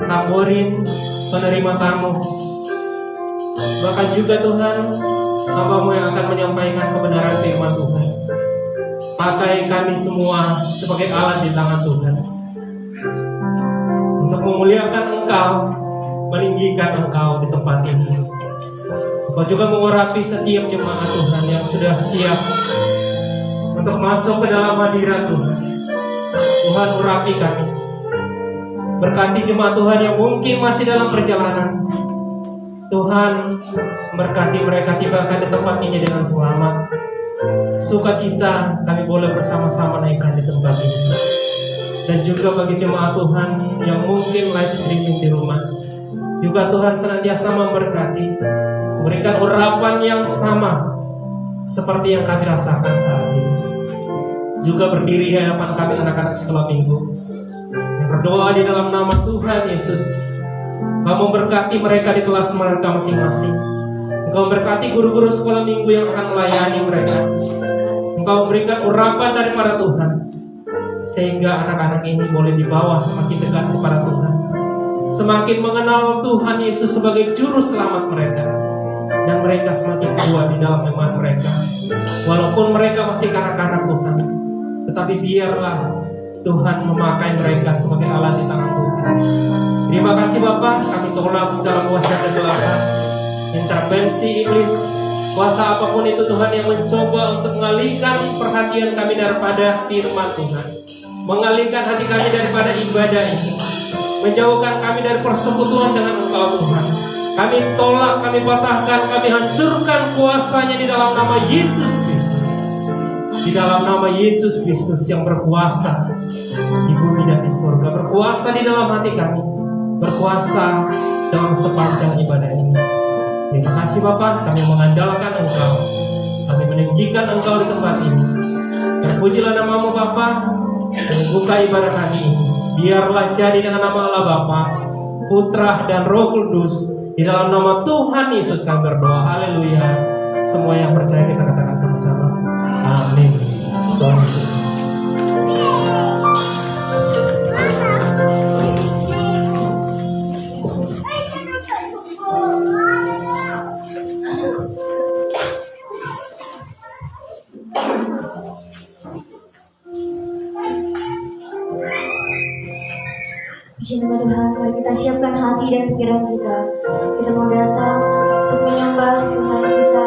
tamborin penerima tamu. Bahkan juga Tuhan, hamba-Mu yang akan menyampaikan kebenaran firman Tuhan. Pakai kami semua sebagai alat di tangan Tuhan untuk memuliakan Engkau, meninggikan Engkau di tempat ini. Engkau juga mengurapi setiap jemaat Tuhan yang sudah siap untuk masuk ke dalam hadirat Tuhan. Tuhan, urapi kami. Berkati jemaat Tuhan yang mungkin masih dalam perjalanan. Tuhan, berkati mereka tibakan di tempat ini dengan selamat. Sukacita kami boleh bersama-sama naikkan di tempat ini. Dan juga bagi jemaat Tuhan yang mungkin live streaming di rumah, juga Tuhan senantiasa memberkati, memberikan urapan yang sama seperti yang kami rasakan saat ini. Juga berdiri di hadapan kami anak-anak sekolah minggu yang berdoa di dalam nama Tuhan Yesus. Engkau memberkati mereka di kelas mereka masing-masing. Engkau memberkati guru-guru sekolah minggu yang akan melayani mereka. Engkau memberikan urapan daripada Tuhan, sehingga anak-anak ini boleh dibawa semakin dekat kepada Tuhan, semakin mengenal Tuhan Yesus sebagai juru selamat mereka, dan mereka semakin kuat di dalam iman mereka. Walaupun mereka masih kanak-kanak Tuhan, tetapi biarlah Tuhan memakai mereka sebagai alat di tangan Tuhan. Terima kasih Bapa, kami tolak segala kuasa kegelapan, intervensi iblis, kuasa apapun itu Tuhan yang mencoba untuk mengalihkan perhatian kami daripada firman Tuhan, mengalihkan hati kami daripada ibadah ini, menjauhkan kami dari persekutuan dengan Engkau Tuhan. Kami tolak, kami patahkan, kami hancurkan kuasanya di dalam nama Yesus Kristus. Di dalam nama Yesus Kristus yang berkuasa di bumi dan di surga, berkuasa di dalam hati kami, berkuasa dalam sepanjang ibadah ini. Terima kasih Bapa, kami mengandalkan Engkau, kami meninggikan Engkau di tempat ini. Terpujilah nama-Mu Bapa, membuka ibadah kami ini. Biarlah jadi dengan nama Allah Bapa, Putra dan Roh Kudus. Di dalam nama Tuhan Yesus kami berdoa. Haleluya. Semua yang percaya kita katakan sama-sama. Amin. Tuhan Yesus. Puji nama Tuhan, mari kita siapkan hati dan pikiran kita. Kita mau datang untuk menyembah Tuhan kita.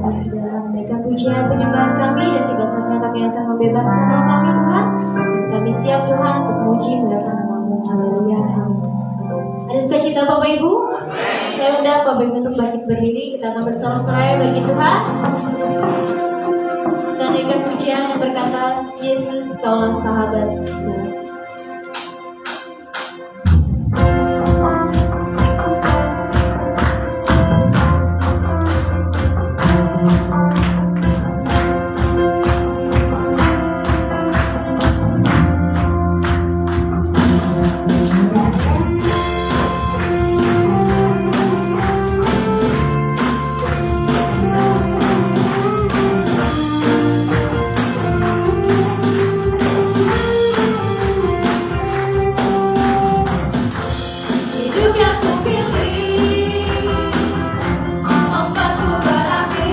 kami sudah menaikkan pujian penyembahan kami, dan tiba saatnya kami akan membebaskan roh kami Tuhan. Dan kami siap Tuhan untuk memuji memuliakan nama-Mu. Haleluya. Amin. Ada sukacita Bapak Ibu? Saya undang Bapak Ibu untuk bangkit berdiri. Kita akan bersorak-sorai bagi Tuhan. Kita naikkan pujian yang berkata, Yesus kaulah sahabat. Hidup yang kupilih membuatku berarti.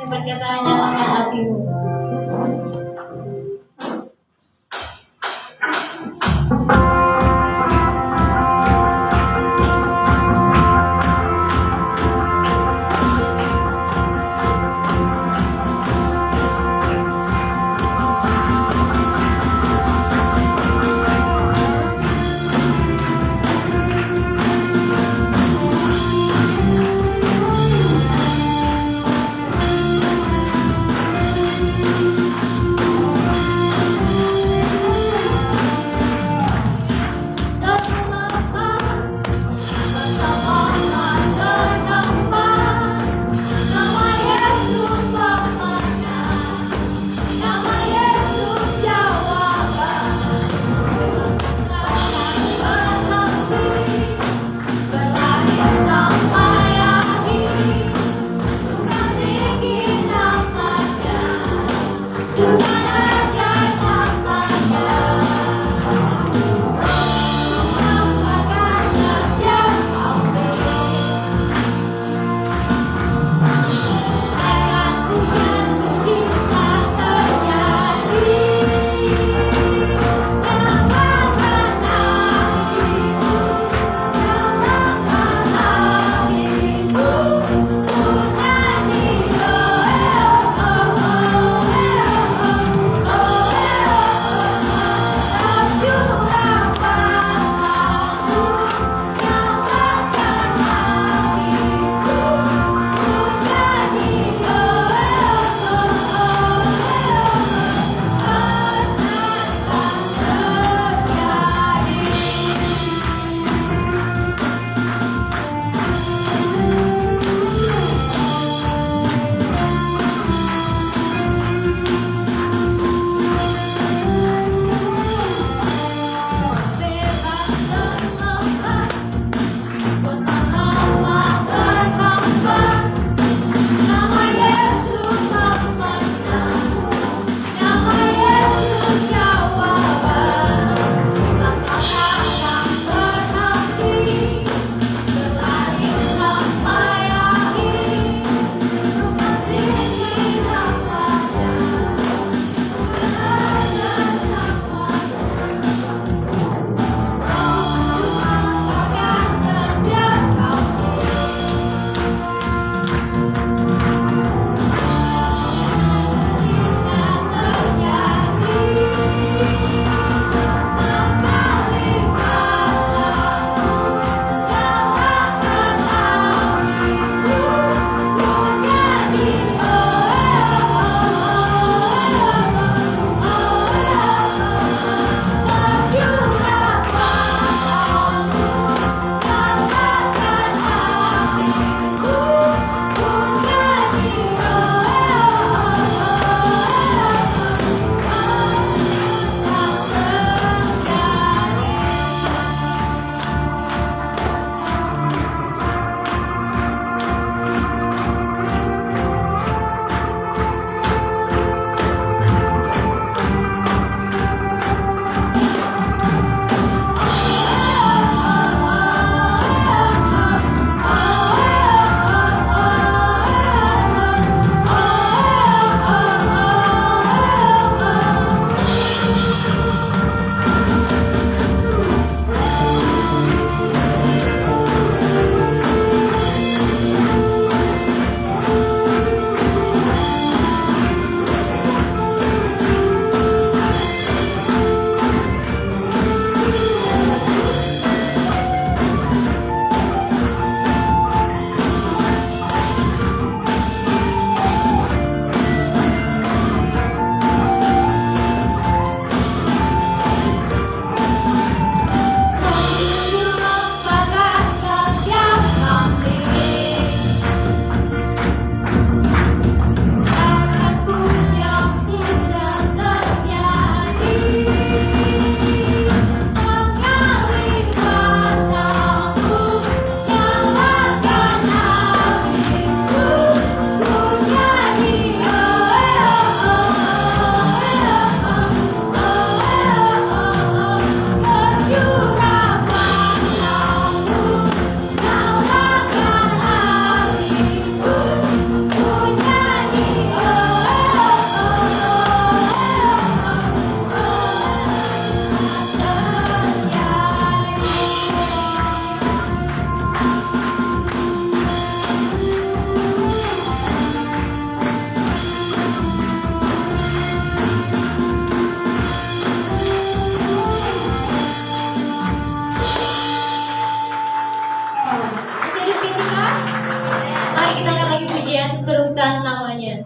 Hebat kata nyalakan apimu. serukan namanya.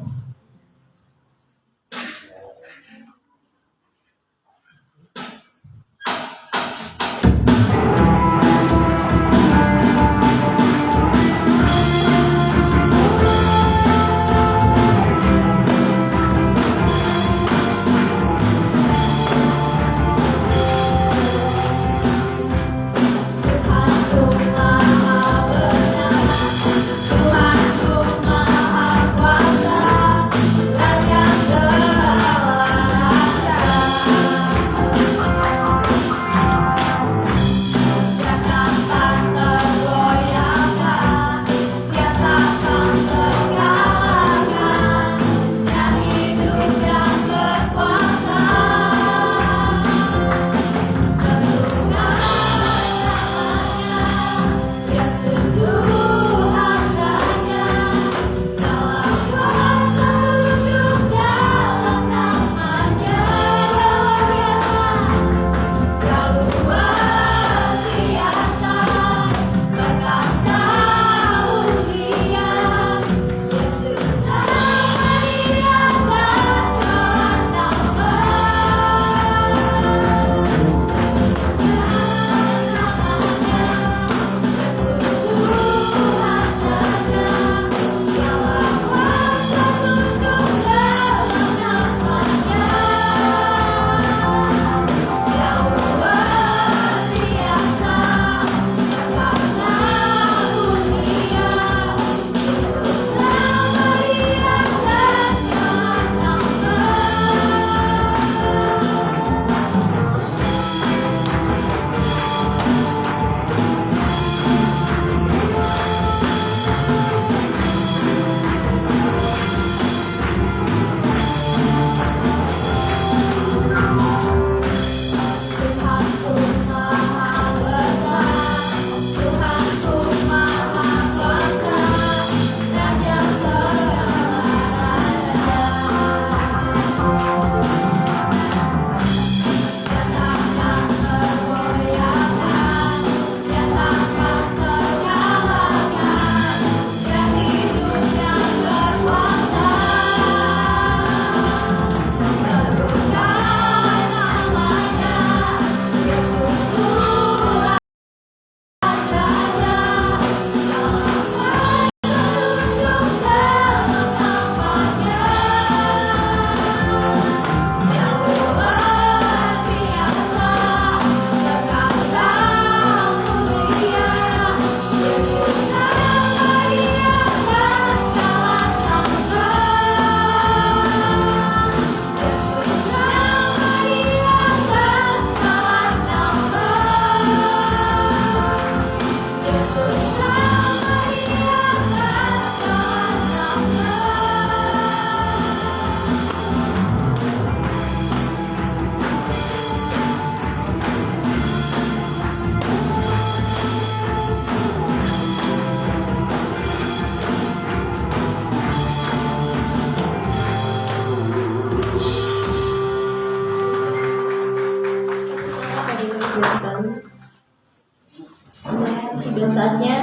Sudah saatnya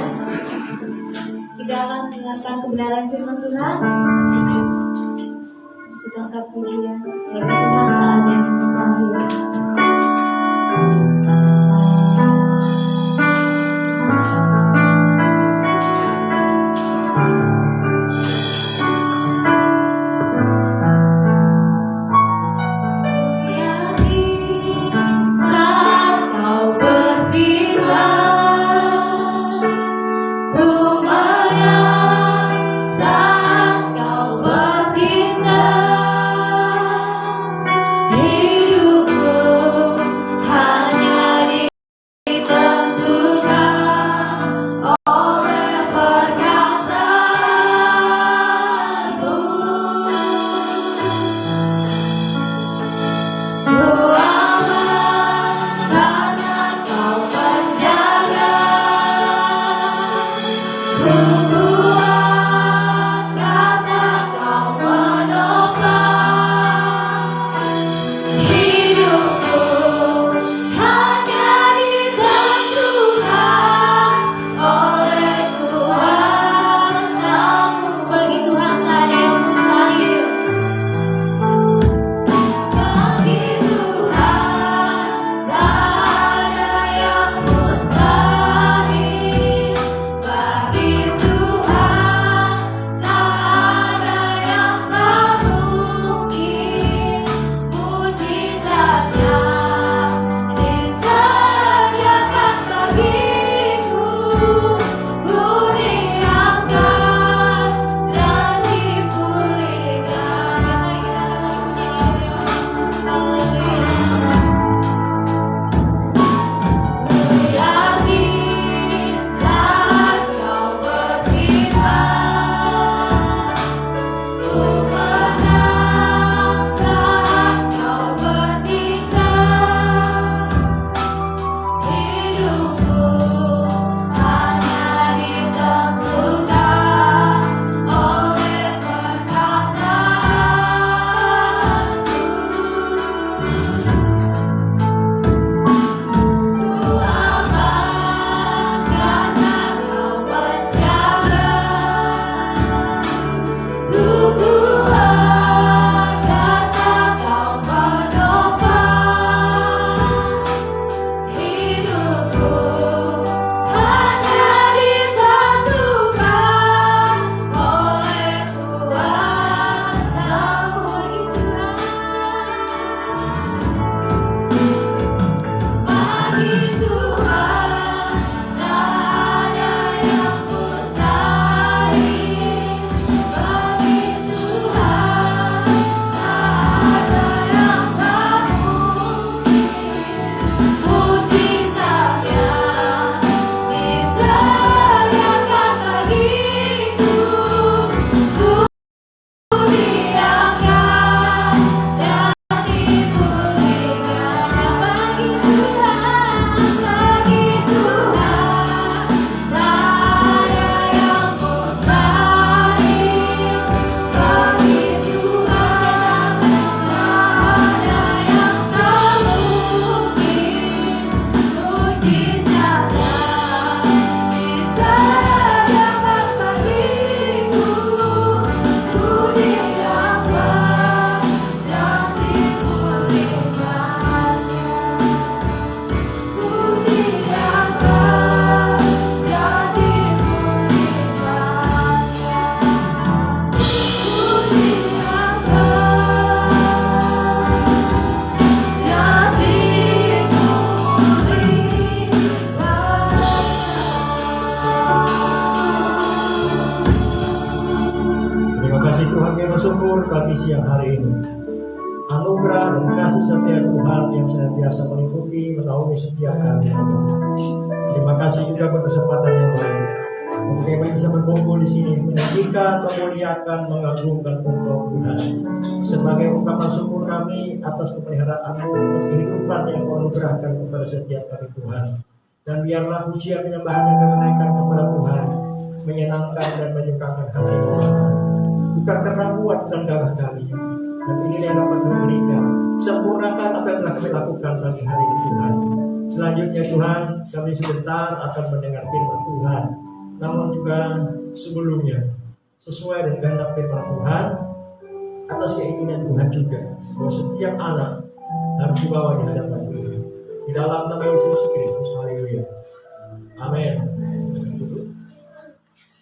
kita akan mendengarkan kebenaran firman Tuhan. Kita angkat pujian, bagi Tuhan tak ada yang mustahil. Hidupku bersyukur bagi siang hari ini. Anugerah dan kasih setia Tuhan yang senantiasa meliputi menaungi setiap kami. Terima kasih juga buat kesempatan yang lain untuk kami bisa berkumpul di sini menyanyikan, memuliakan, mengagungkan untuk Tuhan. Sebagai ungkapan syukur kami atas pemeliharaan-Mu, atas kehidupan yang Kau anugerahkan kepada setiap kami Tuhan. Dan biarlah pujian penyembahan yang kami naikkan kepada Tuhan menyenangkan dan menyukakan hati Tuhan. Bukan karena kuat dan gagah kami, dan inilah yang dapat kami berikan. Sempurnakan apa yang telah kami lakukan bagi hari ini Tuhan. Selanjutnya Tuhan, kami sebentar akan mendengar firman Tuhan. Namun juga sebelumnya, sesuai dengan kehendak firman Tuhan, atas keinginan Tuhan juga, bahwa setiap anak harus dibawa di hadapan Tuhan. Di dalam nama Yesus Kristus, haleluya. Amin.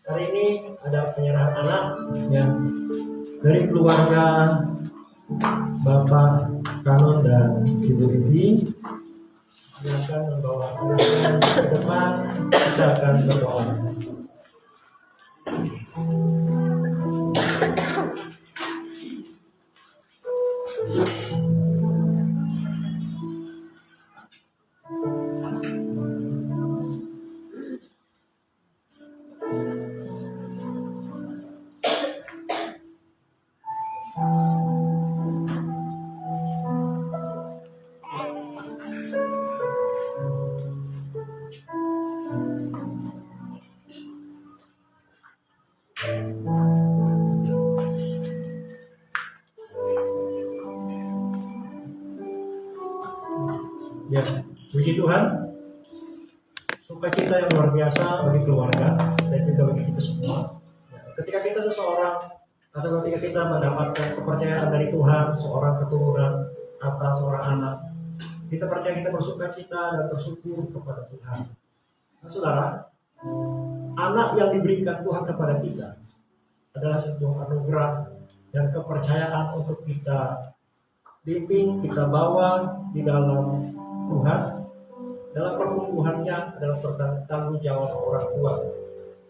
Hari ini ada penyerahan anak ya, dari keluarga Bapak Kanon dan Ibu Vivi. Silakan membawa anaknya ke depan, kita akan berdoa. Ya, puji Tuhan. Sukacita yang luar biasa bagi keluarga dan juga bagi kita semua. Ketika kita seseorang atau ketika kita mendapatkan kepercayaan dari Tuhan, seorang keturunan atau seorang anak, kita percaya kita bersukacita dan bersyukur kepada Tuhan. Nah, saudara, anak yang diberikan Tuhan kepada kita adalah sebuah anugerah dan kepercayaan untuk kita bimbing, kita bawa di dalam Tuhan. Dalam pertumbuhannya adalah tanggung jawab orang tua.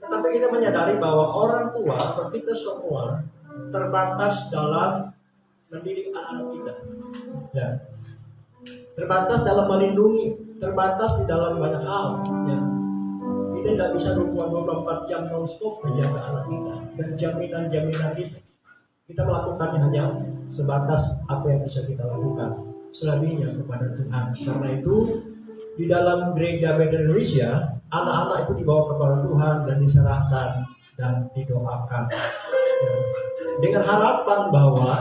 Tetapi kita menyadari bahwa orang tua atau kita semua terbatas dalam mendidik anak kita. Ya. Terbatas dalam melindungi, terbatas di dalam banyak hal. Ya. Kita tidak bisa 24 jam non-stop menjaga anak kita dan jaminan-jaminan kita. Kita melakukannya hanya sebatas apa yang bisa kita lakukan. Selebihnya kepada Tuhan. Karena itu di dalam gereja Bethel Indonesia, anak-anak itu dibawa kepada Tuhan dan diserahkan dan didoakan. Ya. Dengan harapan bahwa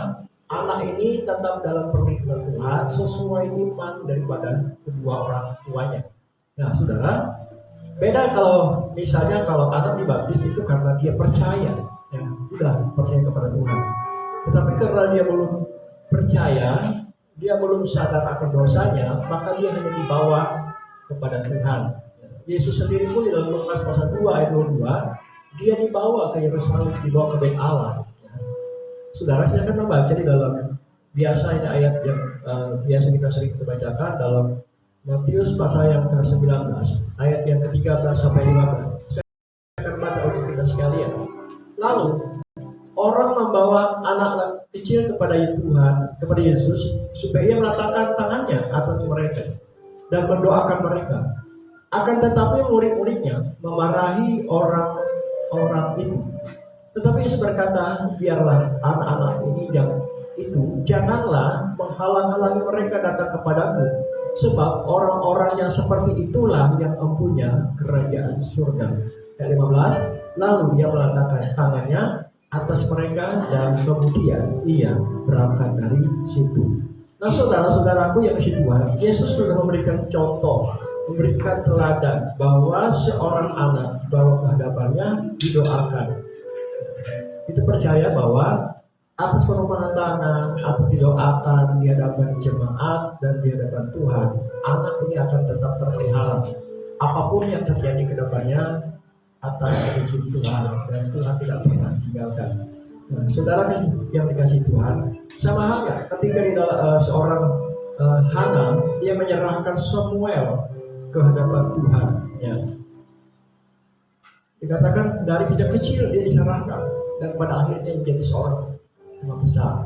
anak ini tetap dalam perlindungan Tuhan sesuai iman daripada kedua orang tuanya. Nah, saudara, beda kalau misalnya kalau anak dibaptis itu karena dia percaya, ya, udah percaya kepada Tuhan. Tetapi karena dia belum percaya, dia belum sadar akan dosanya, maka dia hanya dibawa kepada Tuhan. Yesus sendiri pun di dalam Lukas pasal 2 ayat 22, dia dibawa ke Yerusalem, dibawa ke Bait Allah. Saudara silakan membaca di dalam biasa ini ayat yang biasa kita sering kita bacakan dalam Matius pasal yang ke-19, ayat yang ke-13 sampai 15. Saya akan baca untuk kita sekalian. Lalu orang membawa anak kecil kepada Tuhan, kepada Yesus, supaya ia meletakkan tangannya atas mereka dan mendoakan mereka. Akan tetapi murid-muridnya memarahi orang-orang itu. Tetapi Yesus berkata, biarlah anak-anak ini janganlah menghalang-halangi mereka datang kepadaku, sebab orang-orang yang seperti itulah yang mempunyai kerajaan surga. Ayat 15, lalu ia meletakkan tangannya atas mereka dan kemudian ia berangkat dari situ. Nah, saudara-saudaraku yang di Tuhan, Yesus sudah memberikan contoh, memberikan teladan bahwa seorang anak bawa ke hadapannya didoakan. Itu percaya bahwa atas permohonan tangan atau didoakan di hadapan jemaat dan di hadapan Tuhan, anak ini akan tetap terpelihara. Apapun yang terjadi ke depannya, atas izin Tuhan, dan Tuhan tidak pernah tinggalkan. Nah, saudara yang dikasih Tuhan, sama halnya ketika di dalam seorang Hana, dia menyerahkan Samuel ke hadapan Tuhan. Ya. Dikatakan dari sejak kecil dia diserahkan dan pada akhirnya menjadi seorang imam besar,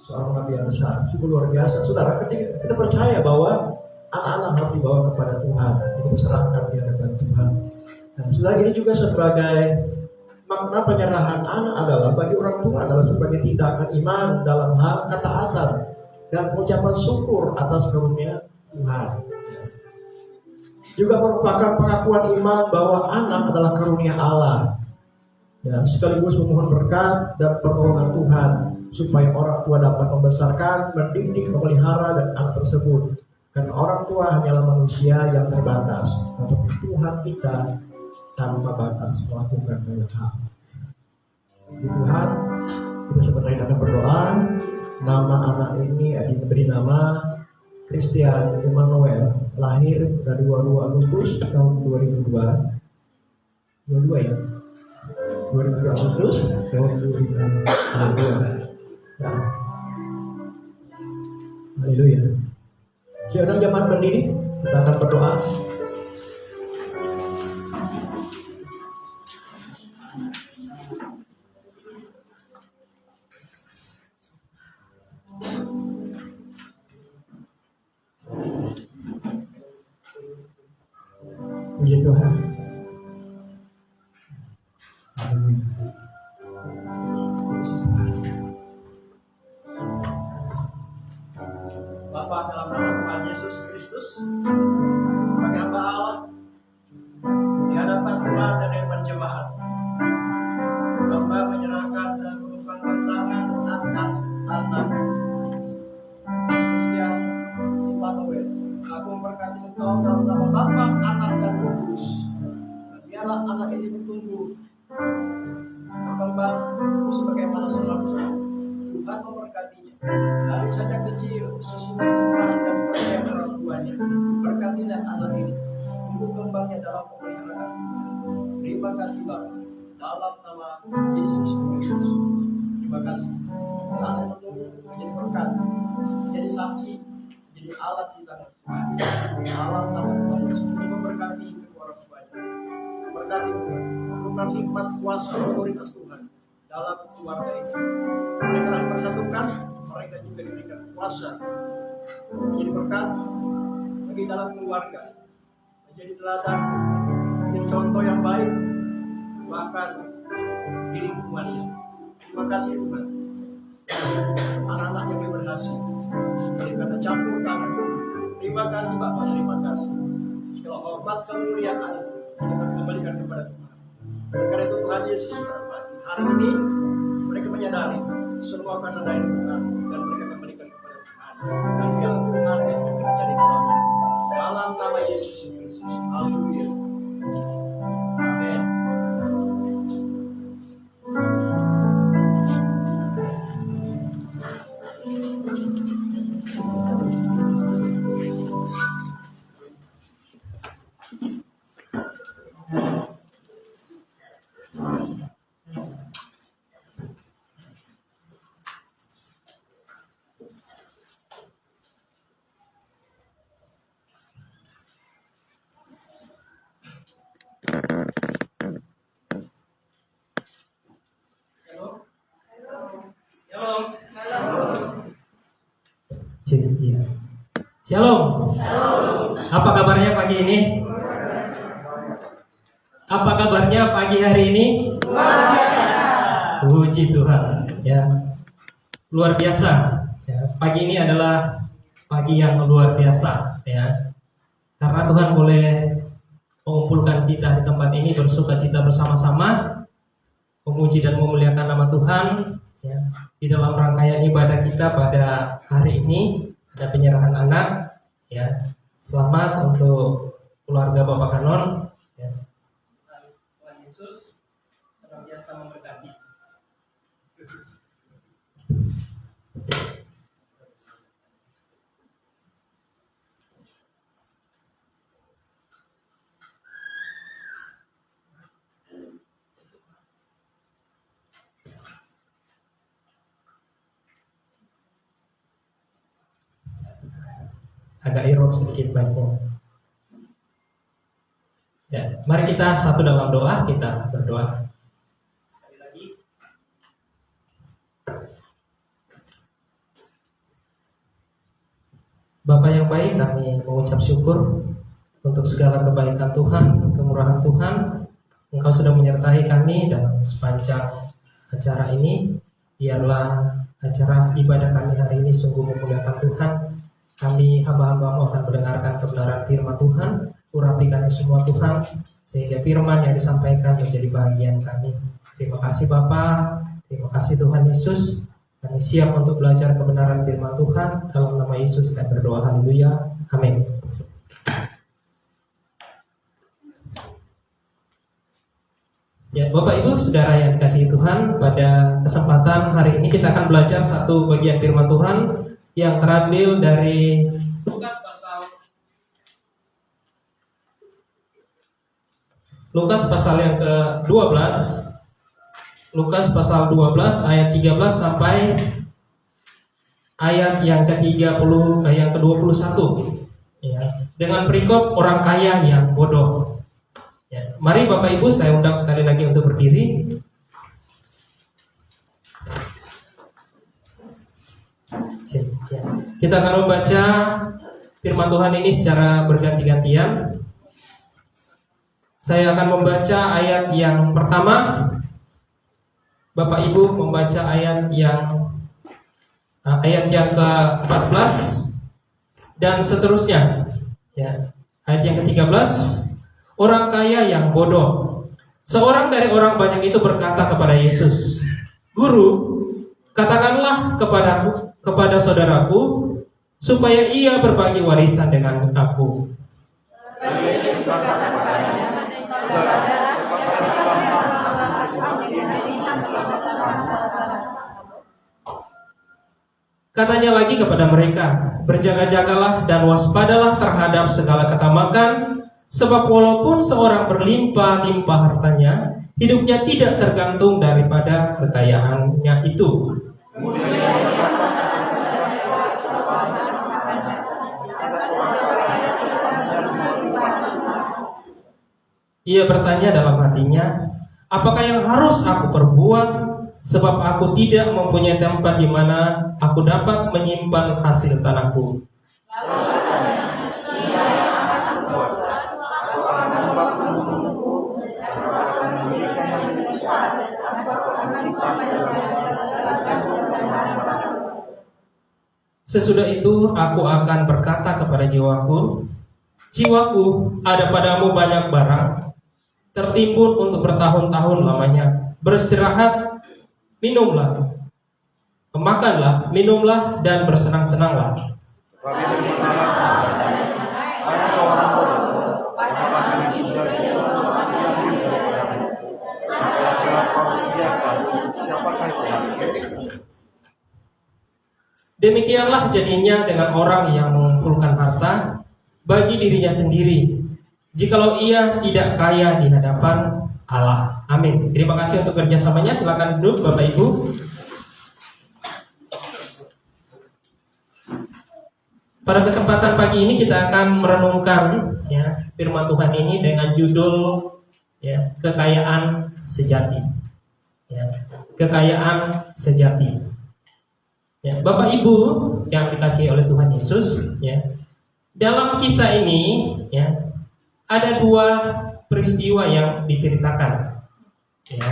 seorang nabi yang besar, sungguh luar biasa. Saudara, ketika kita percaya bahwa anak-anak harus dibawa kepada Tuhan, itu diserahkan di hadapan Tuhan. Nah, saudara, ini juga sebagai makna penyerahan anak adalah bagi orang tua adalah sebagai tindakan iman dalam hal ketaatan dan ucapan syukur atas karunia Tuhan. Juga merupakan pengakuan iman bahwa anak adalah karunia Allah. Ya, sekaligus memohon berkat dan pertolongan Tuhan supaya orang tua dapat membesarkan, mendidik, memelihara dan anak tersebut. Karena orang tua hanyalah manusia yang terbatas, tetapi Tuhan kita tanpa batas melakukan banyak hal. Tuhan, kita sebentar akan berdoa. Nama anak ini diberi nama Christian Emmanuel, lahir dari 22 Agustus tahun 2002. 22 ya? 2002 Agustus tahun 2002. Haleluya. Sedang zaman berdiri, kita akan berdoa. Puji Tuhan. Bapa, dalam nama Tuhan Yesus Kristus, bagi hamba Allah di hadapan Tuhan dan hadapan jemaat, hamba menyerahkan dan mengembangkan tangan atas anak Christian Emmanuel. Aku memberkati engkau dalam nama Bapa, Anak dan Roh Kudus. Biarlah anak ini bertumbuh, berkembang sebagaimana seharusnya. Tuhan memberkatinya dari sejak kecil sesuai iman dan percaya orang tuanya. Berkatilah anak ini untuk kembangnya dalam pemeliharaan. Terima kasih Bapa, dalam nama Yesus Kristus. Terima kasih. Anak menunggu menjadi berkat, menjadi saksi, menjadi alat di tangan Tuhan. Dalam nama Tuhan Yesus memberkati kedua orang tuanya. Memberkati memberikan hikmat kuasa otoritas Tuhan dalam keluarga ini. Mereka telah dipersatukan, mereka juga diberikan kuasa menjadi berkat bagi dalam keluarga, menjadi teladan, menjadi contoh yang baik bahkan di lingkungannya. Terima kasih Tuhan. Anak-anak yang berhasil daripada campur tangan. Terima kasih Bapak, terima kasih. Segala hormat kemuliaan kita kembalikan kepada Tuhan. Karena itu Tuhan Yesus berkati. Hari ini mereka menyadari semua karena dari Tuhan dan mereka kembalikan kepada Tuhan. Dan biar Tuhan yang bekerja di dalamnya. Dalam nama Yesus Kristus. Haleluya. Amin. Shalom. Apa kabarnya pagi ini? Apa kabarnya pagi hari ini? Puji Tuhan. Ya, luar biasa. Ya, pagi ini adalah pagi yang luar biasa. Ya, karena Tuhan boleh mengumpulkan kita di tempat ini bersukacita bersama-sama, memuji dan memuliakan nama Tuhan. Ya, di dalam rangkaian ibadah kita pada hari ini. Ada penyerahan anak, ya. Selamat untuk keluarga Bapak Kanon, ya. Tuhan Yesus senantiasa memberkati. Agak error sedikit banyak. Ya, mari kita satu dalam doa, kita berdoa. Sekali lagi. Bapa yang baik, kami mengucap syukur untuk segala kebaikan Tuhan, kemurahan Tuhan. Engkau sudah menyertai kami dalam sepanjang acara ini. Biarlah acara ibadah kami hari ini sungguh memuliakan Tuhan. Kami hamba-hamba-Mu akan mendengarkan kebenaran firman Tuhan. Urapi kami semua Tuhan, sehingga firman yang disampaikan menjadi bagian kami. Terima kasih Bapa, terima kasih Tuhan Yesus. Kami siap untuk belajar kebenaran firman Tuhan. Dalam nama Yesus kami berdoa, haleluya, amin. Ya, Bapak Ibu, Saudara yang dikasihi Tuhan, pada kesempatan hari ini kita akan belajar satu bagian firman Tuhan yang terambil dari Lukas pasal yang ke-12. Lukas pasal 12 ayat 13 sampai ayat yang ke-30 yang ke-21. Ya, dengan perikop orang kaya yang bodoh. Ya, mari Bapak Ibu saya undang sekali lagi untuk berdiri. Ya, kita akan membaca firman Tuhan ini secara berganti-gantian. Saya akan membaca ayat yang pertama, Bapak Ibu membaca ayat yang ke-14 dan seterusnya. Ya, ayat yang ke-13, orang kaya yang bodoh. Seorang dari orang banyak itu berkata kepada Yesus, "Guru, katakanlah kepada saudaraku supaya ia berbagi warisan dengan aku." Yesus berkata kepadanya, "Saudara, Katanya lagi kepada mereka, "Berjaga-jagalah dan waspadalah terhadap segala ketamakan, sebab walaupun seorang berlimpah-limpah hartanya, hidupnya tidak tergantung daripada kekayaannya itu." Ia bertanya dalam hatinya, "Apakah yang harus aku perbuat? Sebab aku tidak mempunyai tempat di mana aku dapat menyimpan hasil tanahku." Sesudah itu aku akan berkata kepada jiwaku, "Jiwaku, ada padamu banyak barang, tertimbun untuk bertahun-tahun lamanya. Beristirahat, minumlah, makanlah, minumlah, dan bersenang-senanglah." Tapi bagaimana keadaannya? Hai orang bodoh, apakah kami juga tidak memiliki yang lebih daripadamu? Apa yang telah kau sediakan, siapakah itu lagi? Demikianlah jadinya dengan orang yang mengumpulkan harta bagi dirinya sendiri, jikalau ia tidak kaya di hadapan Allah. Amin. Terima kasih untuk kerjasamanya. Silakan duduk Bapak Ibu. Pada kesempatan pagi ini kita akan merenungkan ya, firman Tuhan ini dengan judul ya, kekayaan sejati. Ya, kekayaan sejati. Ya, Bapak Ibu yang dikasihi oleh Tuhan Yesus, ya, dalam kisah ini ya, ada dua peristiwa yang diceritakan. Ya.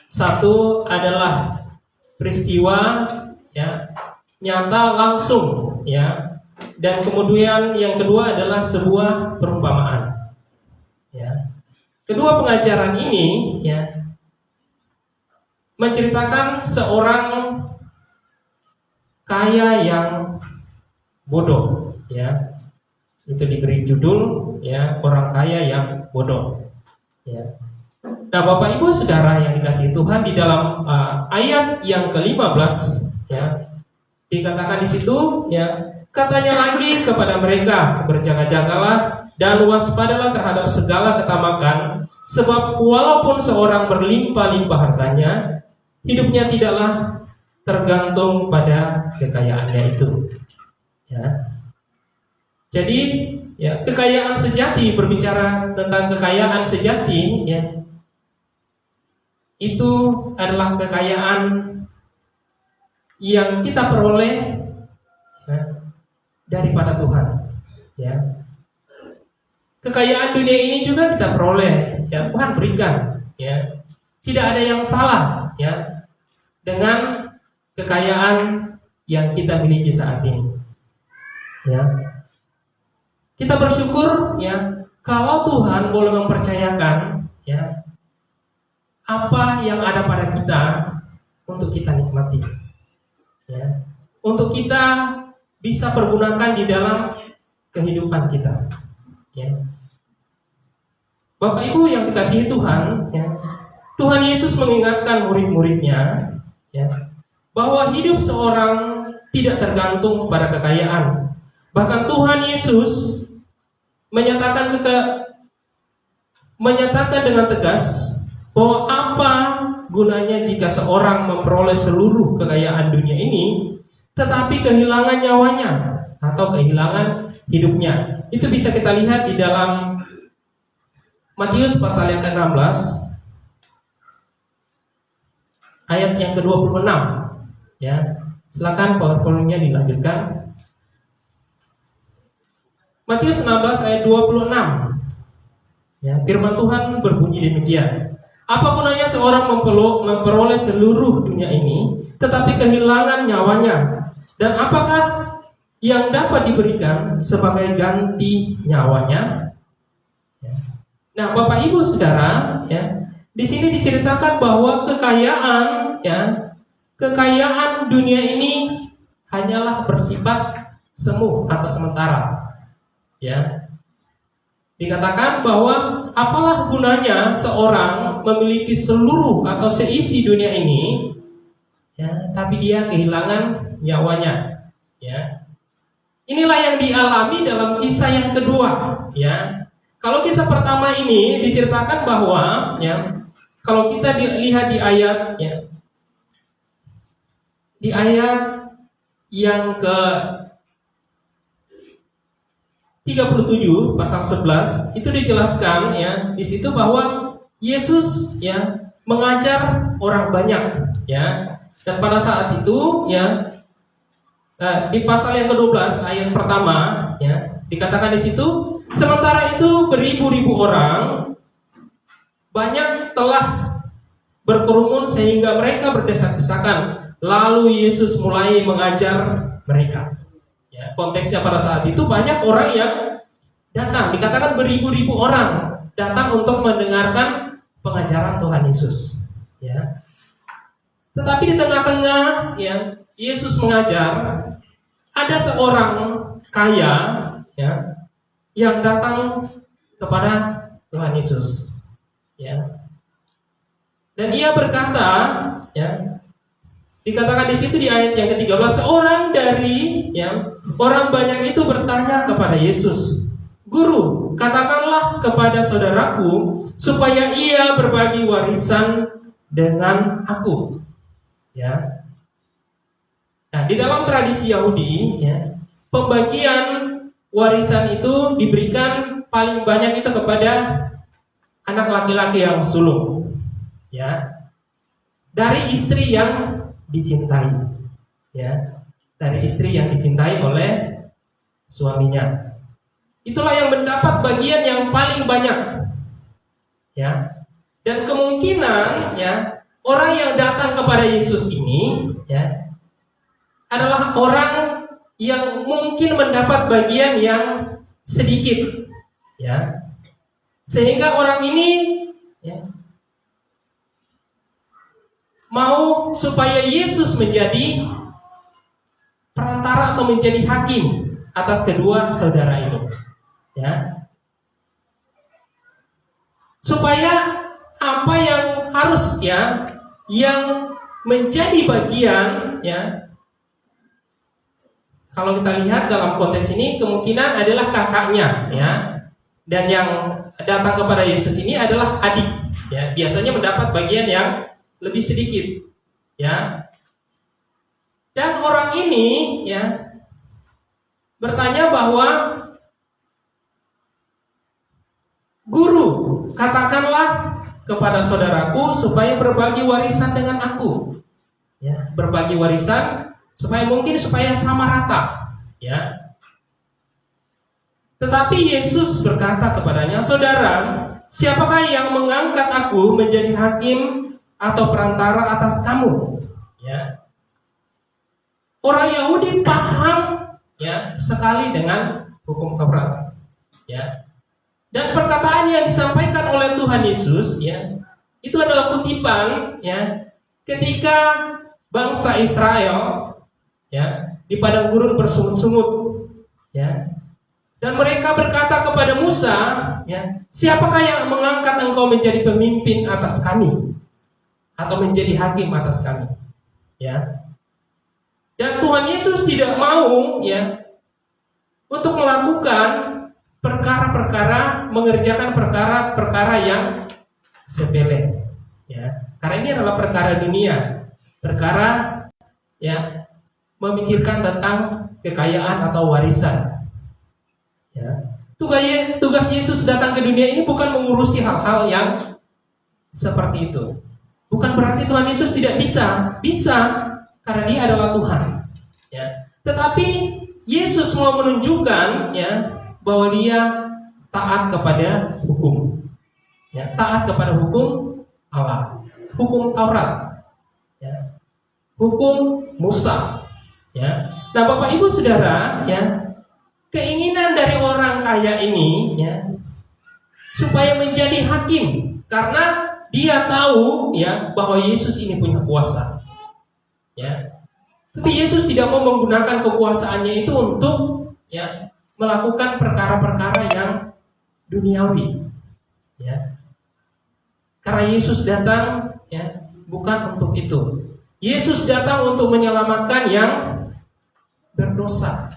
Satu adalah peristiwa ya, nyata langsung, ya, dan kemudian yang kedua adalah sebuah perumpamaan. Ya. Kedua pengajaran ini ya, menceritakan seorang kaya yang bodoh, ya. Itu diberi judul ya, orang kaya yang bodoh. Ya. Nah, Bapak Ibu Saudara yang dikasihi Tuhan, di dalam ayat yang ke-15 ya, dikatakan di situ ya, katanya lagi kepada mereka, "Berjaga-jagalah dan waspadalah terhadap segala ketamakan, sebab walaupun seorang berlimpah-limpah hartanya, hidupnya tidaklah tergantung pada kekayaannya itu." Ya. Jadi, ya, kekayaan sejati, berbicara tentang kekayaan sejati, ya, itu adalah kekayaan yang kita peroleh ya, daripada Tuhan. Ya. Kekayaan dunia ini juga kita peroleh, ya Tuhan berikan, ya. Tidak ada yang salah, ya, dengan kekayaan yang kita miliki saat ini. Ya. Kita bersyukur, ya, kalau Tuhan boleh mempercayakan, ya, apa yang ada pada kita untuk kita nikmati, ya, untuk kita bisa pergunakan di dalam kehidupan kita. Ya. Bapak Ibu yang dikasihi Tuhan, ya, Tuhan Yesus mengingatkan murid-muridnya, ya, bahwa hidup seorang tidak tergantung pada kekayaan. Bahkan Tuhan Yesus menyatakan dengan tegas bahwa apa gunanya jika seorang memperoleh seluruh kekayaan dunia ini tetapi kehilangan nyawanya atau kehilangan hidupnya. Itu bisa kita lihat di dalam Matius pasal yang ke-16 ayat yang ke-26. Ya, silakan PowerPoint-nya dilanjutkan. Matius 16 ayat 26. Ya, firman Tuhan berbunyi demikian. Apa gunanya seorang memperoleh seluruh dunia ini tetapi kehilangan nyawanya? Dan apakah yang dapat diberikan sebagai ganti nyawanya? Ya. Nah, Bapak Ibu Saudara, ya, di sini diceritakan bahwa kekayaan, ya, kekayaan dunia ini hanyalah bersifat semu atau sementara. Ya, dikatakan bahwa apalah gunanya seorang memiliki seluruh atau seisi dunia ini, ya, tapi dia kehilangan nyawanya. Ya, inilah yang dialami dalam kisah yang kedua. Ya, kalau kisah pertama ini diceritakan bahwa, ya, kalau kita lihat di ayat, ya, di ayat yang ke 37 pasal 11 itu dijelaskan, ya, di situ bahwa Yesus, ya, mengajar orang banyak, ya. Dan pada saat itu, ya, di pasal yang ke-12 ayat pertama, ya, dikatakan di situ, sementara itu beribu-ribu orang banyak telah berkerumun sehingga mereka berdesak-desakan. Lalu Yesus mulai mengajar mereka. Ya, konteksnya pada saat itu banyak orang yang datang, dikatakan beribu-ribu orang datang untuk mendengarkan pengajaran Tuhan Yesus. Ya. Tetapi di tengah-tengah, ya, Yesus mengajar, ada seorang kaya, ya, yang datang kepada Tuhan Yesus. Ya. Dan ia berkata, ya, dikatakan di situ di ayat yang ke-13, seorang dari, ya, orang banyak itu bertanya kepada Yesus, "Guru, katakanlah kepada saudaraku supaya ia berbagi warisan dengan aku." Ya. Nah, di dalam tradisi Yahudi, ya, pembagian warisan itu diberikan paling banyak itu kepada anak laki-laki yang sulung, ya, dari istri yang dicintai, ya, dari istri yang dicintai oleh suaminya. Itulah yang mendapat bagian yang paling banyak, ya. Dan kemungkinan, ya, orang yang datang kepada Yesus ini, ya, adalah orang yang mungkin mendapat bagian yang sedikit, ya, sehingga orang ini, ya, mau supaya Yesus menjadi perantara atau menjadi hakim atas kedua saudara ini, ya, supaya apa yang harus, ya, yang menjadi bagian, ya, kalau kita lihat dalam konteks ini kemungkinan adalah kakaknya, ya, dan yang datang kepada Yesus ini adalah adik, ya, biasanya mendapat bagian yang lebih sedikit, ya. Dan orang ini, ya, bertanya bahwa, "Guru, katakanlah kepada saudaraku supaya berbagi warisan dengan aku." Ya, berbagi warisan supaya sama rata, ya. Tetapi Yesus berkata kepadanya, "Saudara, siapakah yang mengangkat aku menjadi hakim atau perantara atas kamu?" Ya. Orang Yahudi paham ya sekali dengan hukum Taurat. Ya. Dan perkataan yang disampaikan oleh Tuhan Yesus ya, itu adalah kutipan ya ketika bangsa Israel ya di padang gurun bersungut-sungut ya. Dan mereka berkata kepada Musa, ya, "Siapakah yang mengangkat engkau menjadi pemimpin atas kami atau menjadi hakim atas kami?" Ya. Dan Tuhan Yesus tidak mau, ya, untuk melakukan perkara-perkara, mengerjakan perkara-perkara yang sepele, ya. Karena ini adalah perkara dunia, perkara, ya, memikirkan tentang kekayaan atau warisan. Ya. Tugas Yesus datang ke dunia ini bukan mengurusi hal-hal yang seperti itu. Bukan berarti Tuhan Yesus tidak bisa, karena Dia adalah Tuhan. Ya. Tetapi Yesus mau menunjukkan ya bahwa Dia taat kepada hukum, ya, taat kepada hukum Allah, hukum Taurat, ya, hukum Musa. Ya. Nah, Bapak Ibu Saudara, ya. Keinginan dari orang kaya ini ya supaya menjadi hakim karena dia tahu ya bahwa Yesus ini punya kuasa. Ya. Tapi Yesus tidak mau menggunakan kekuasaannya itu untuk ya melakukan perkara-perkara yang duniawi. Ya. Karena Yesus datang ya bukan untuk itu. Yesus datang untuk menyelamatkan yang berdosa.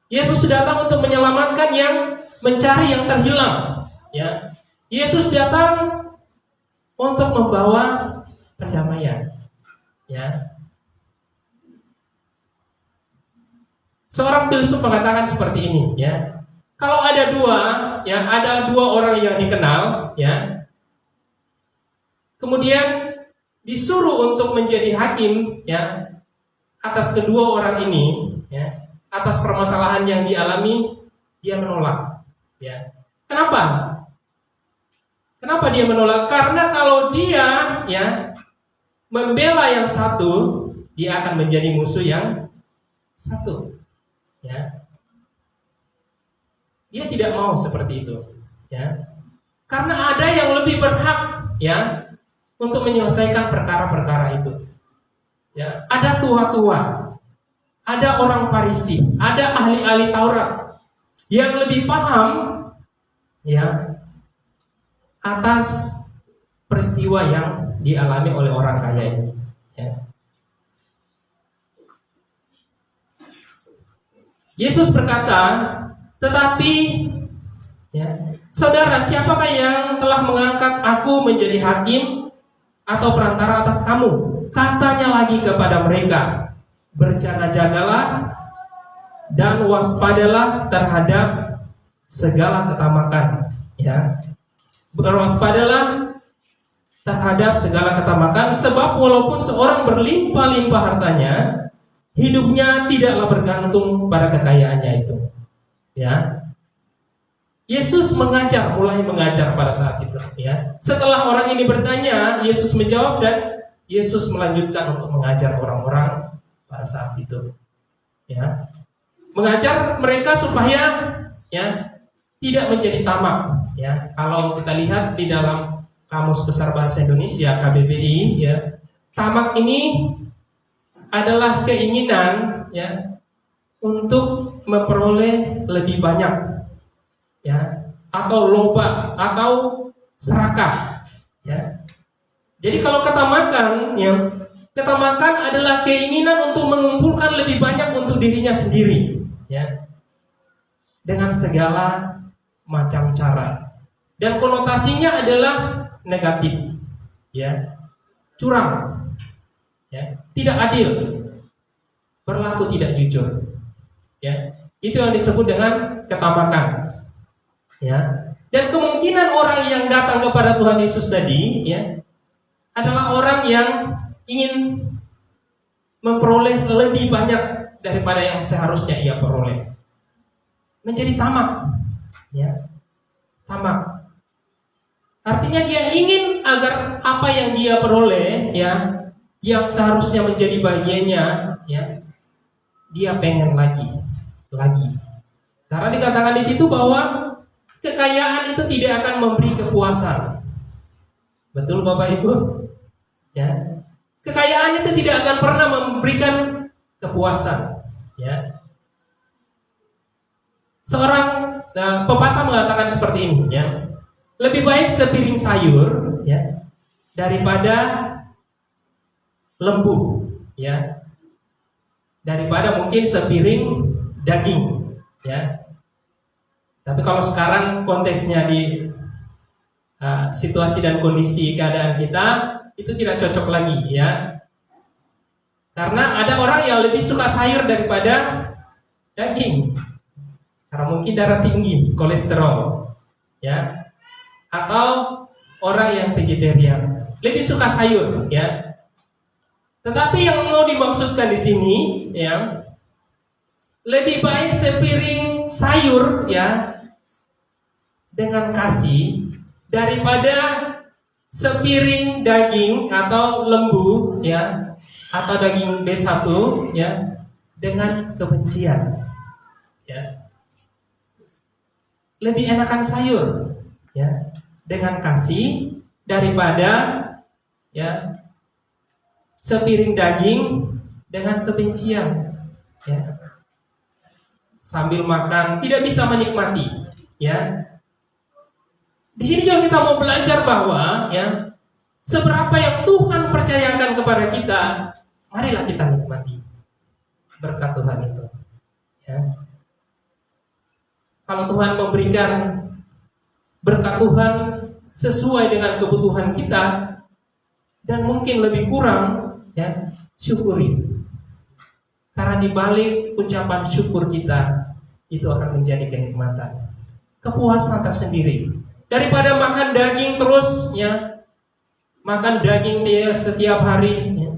Yesus datang untuk menyelamatkan yang mencari yang terhilang. Ya. Yesus datang untuk membawa pendamaian. Ya. Seorang filsuf mengatakan seperti ini. Ya. Kalau ada dua orang yang dikenal, ya. Kemudian disuruh untuk menjadi hakim, ya, atas kedua orang ini, ya. Atas permasalahan yang dialami, dia menolak. Ya. Kenapa? Kenapa dia menolak? Karena kalau dia ya membela yang satu, dia akan menjadi musuh yang satu. Ya. Dia tidak mau seperti itu. Ya. Karena ada yang lebih berhak ya untuk menyelesaikan perkara-perkara itu. Ya. Ada tua-tua, ada orang Farisi, ada ahli-ahli Taurat yang lebih paham ya atas peristiwa yang dialami oleh orang kaya ini. Ya. Yesus berkata, "Tetapi ya, saudara, siapakah yang telah mengangkat aku menjadi hakim atau perantara atas kamu?" Katanya lagi kepada mereka, "Berjaga-jagalah dan waspadalah terhadap segala ketamakan." Ya. Berwaspadalah terhadap segala ketamakan, sebab walaupun seorang berlimpah-limpah hartanya, hidupnya tidaklah bergantung pada kekayaannya itu. Ya. Yesus mulai mengajar pada saat itu. Ya. Setelah orang ini bertanya, Yesus menjawab dan Yesus melanjutkan untuk mengajar orang-orang pada saat itu. Ya. Mengajar mereka supaya ya tidak menjadi tamak. Ya. Kalau kita lihat di dalam Kamus Besar Bahasa Indonesia KBBI, ya, tamak ini adalah keinginan ya untuk memperoleh lebih banyak, ya, atau loba atau serakah. Ya. Jadi kalau ketamakan, ya, ketamakan adalah keinginan untuk mengumpulkan lebih banyak untuk dirinya sendiri, ya, dengan segala macam cara. Dan konotasinya adalah negatif, ya, curang, ya, tidak adil, berlaku tidak jujur, ya, itu yang disebut dengan ketamakan, ya. Dan kemungkinan orang yang datang kepada Tuhan Yesus tadi, ya, adalah orang yang ingin memperoleh lebih banyak daripada yang seharusnya ia peroleh. menjadi tamak, ya, tamak. Artinya dia ingin agar apa yang dia peroleh, ya, yang seharusnya menjadi bagiannya, ya, dia pengen lagi. Karena dikatakan di situ bahwa kekayaan itu tidak akan memberi kepuasan. Betul Bapak Ibu? Ya. Kekayaan itu tidak akan pernah memberikan kepuasan, ya. Seorang pepatah mengatakan seperti ini, ya. Lebih baik sepiring sayur, ya, daripada lembu, ya. Daripada mungkin sepiring daging, ya. Tapi kalau sekarang konteksnya di situasi dan kondisi keadaan kita itu tidak cocok lagi, ya. Karena ada orang yang lebih suka sayur daripada daging. Karena mungkin darah tinggi, kolesterol, ya. Atau orang yang vegetarian lebih suka sayur, ya. Tetapi yang mau dimaksudkan di sini, ya, lebih baik sepiring sayur, ya, dengan kasih daripada sepiring daging atau lembu, ya, atau daging B1, ya, dengan kebencian, ya. Lebih enakan sayur, ya, dengan kasih daripada, ya, sepiring daging dengan kebencian, ya. Sambil makan tidak bisa menikmati, ya. Di sini juga kita mau belajar bahwa, ya, seberapa yang Tuhan percayakan kepada kita, marilah kita nikmati berkat Tuhan itu, ya. Kalau Tuhan memberikan berkat Tuhan sesuai dengan kebutuhan kita dan mungkin lebih kurang, ya, syukuri. Karena di balik ucapan syukur kita itu akan menjadi kenikmatan, kepuasan tersendiri. Daripada makan daging terus, ya, makan daging dia setiap hari, ya.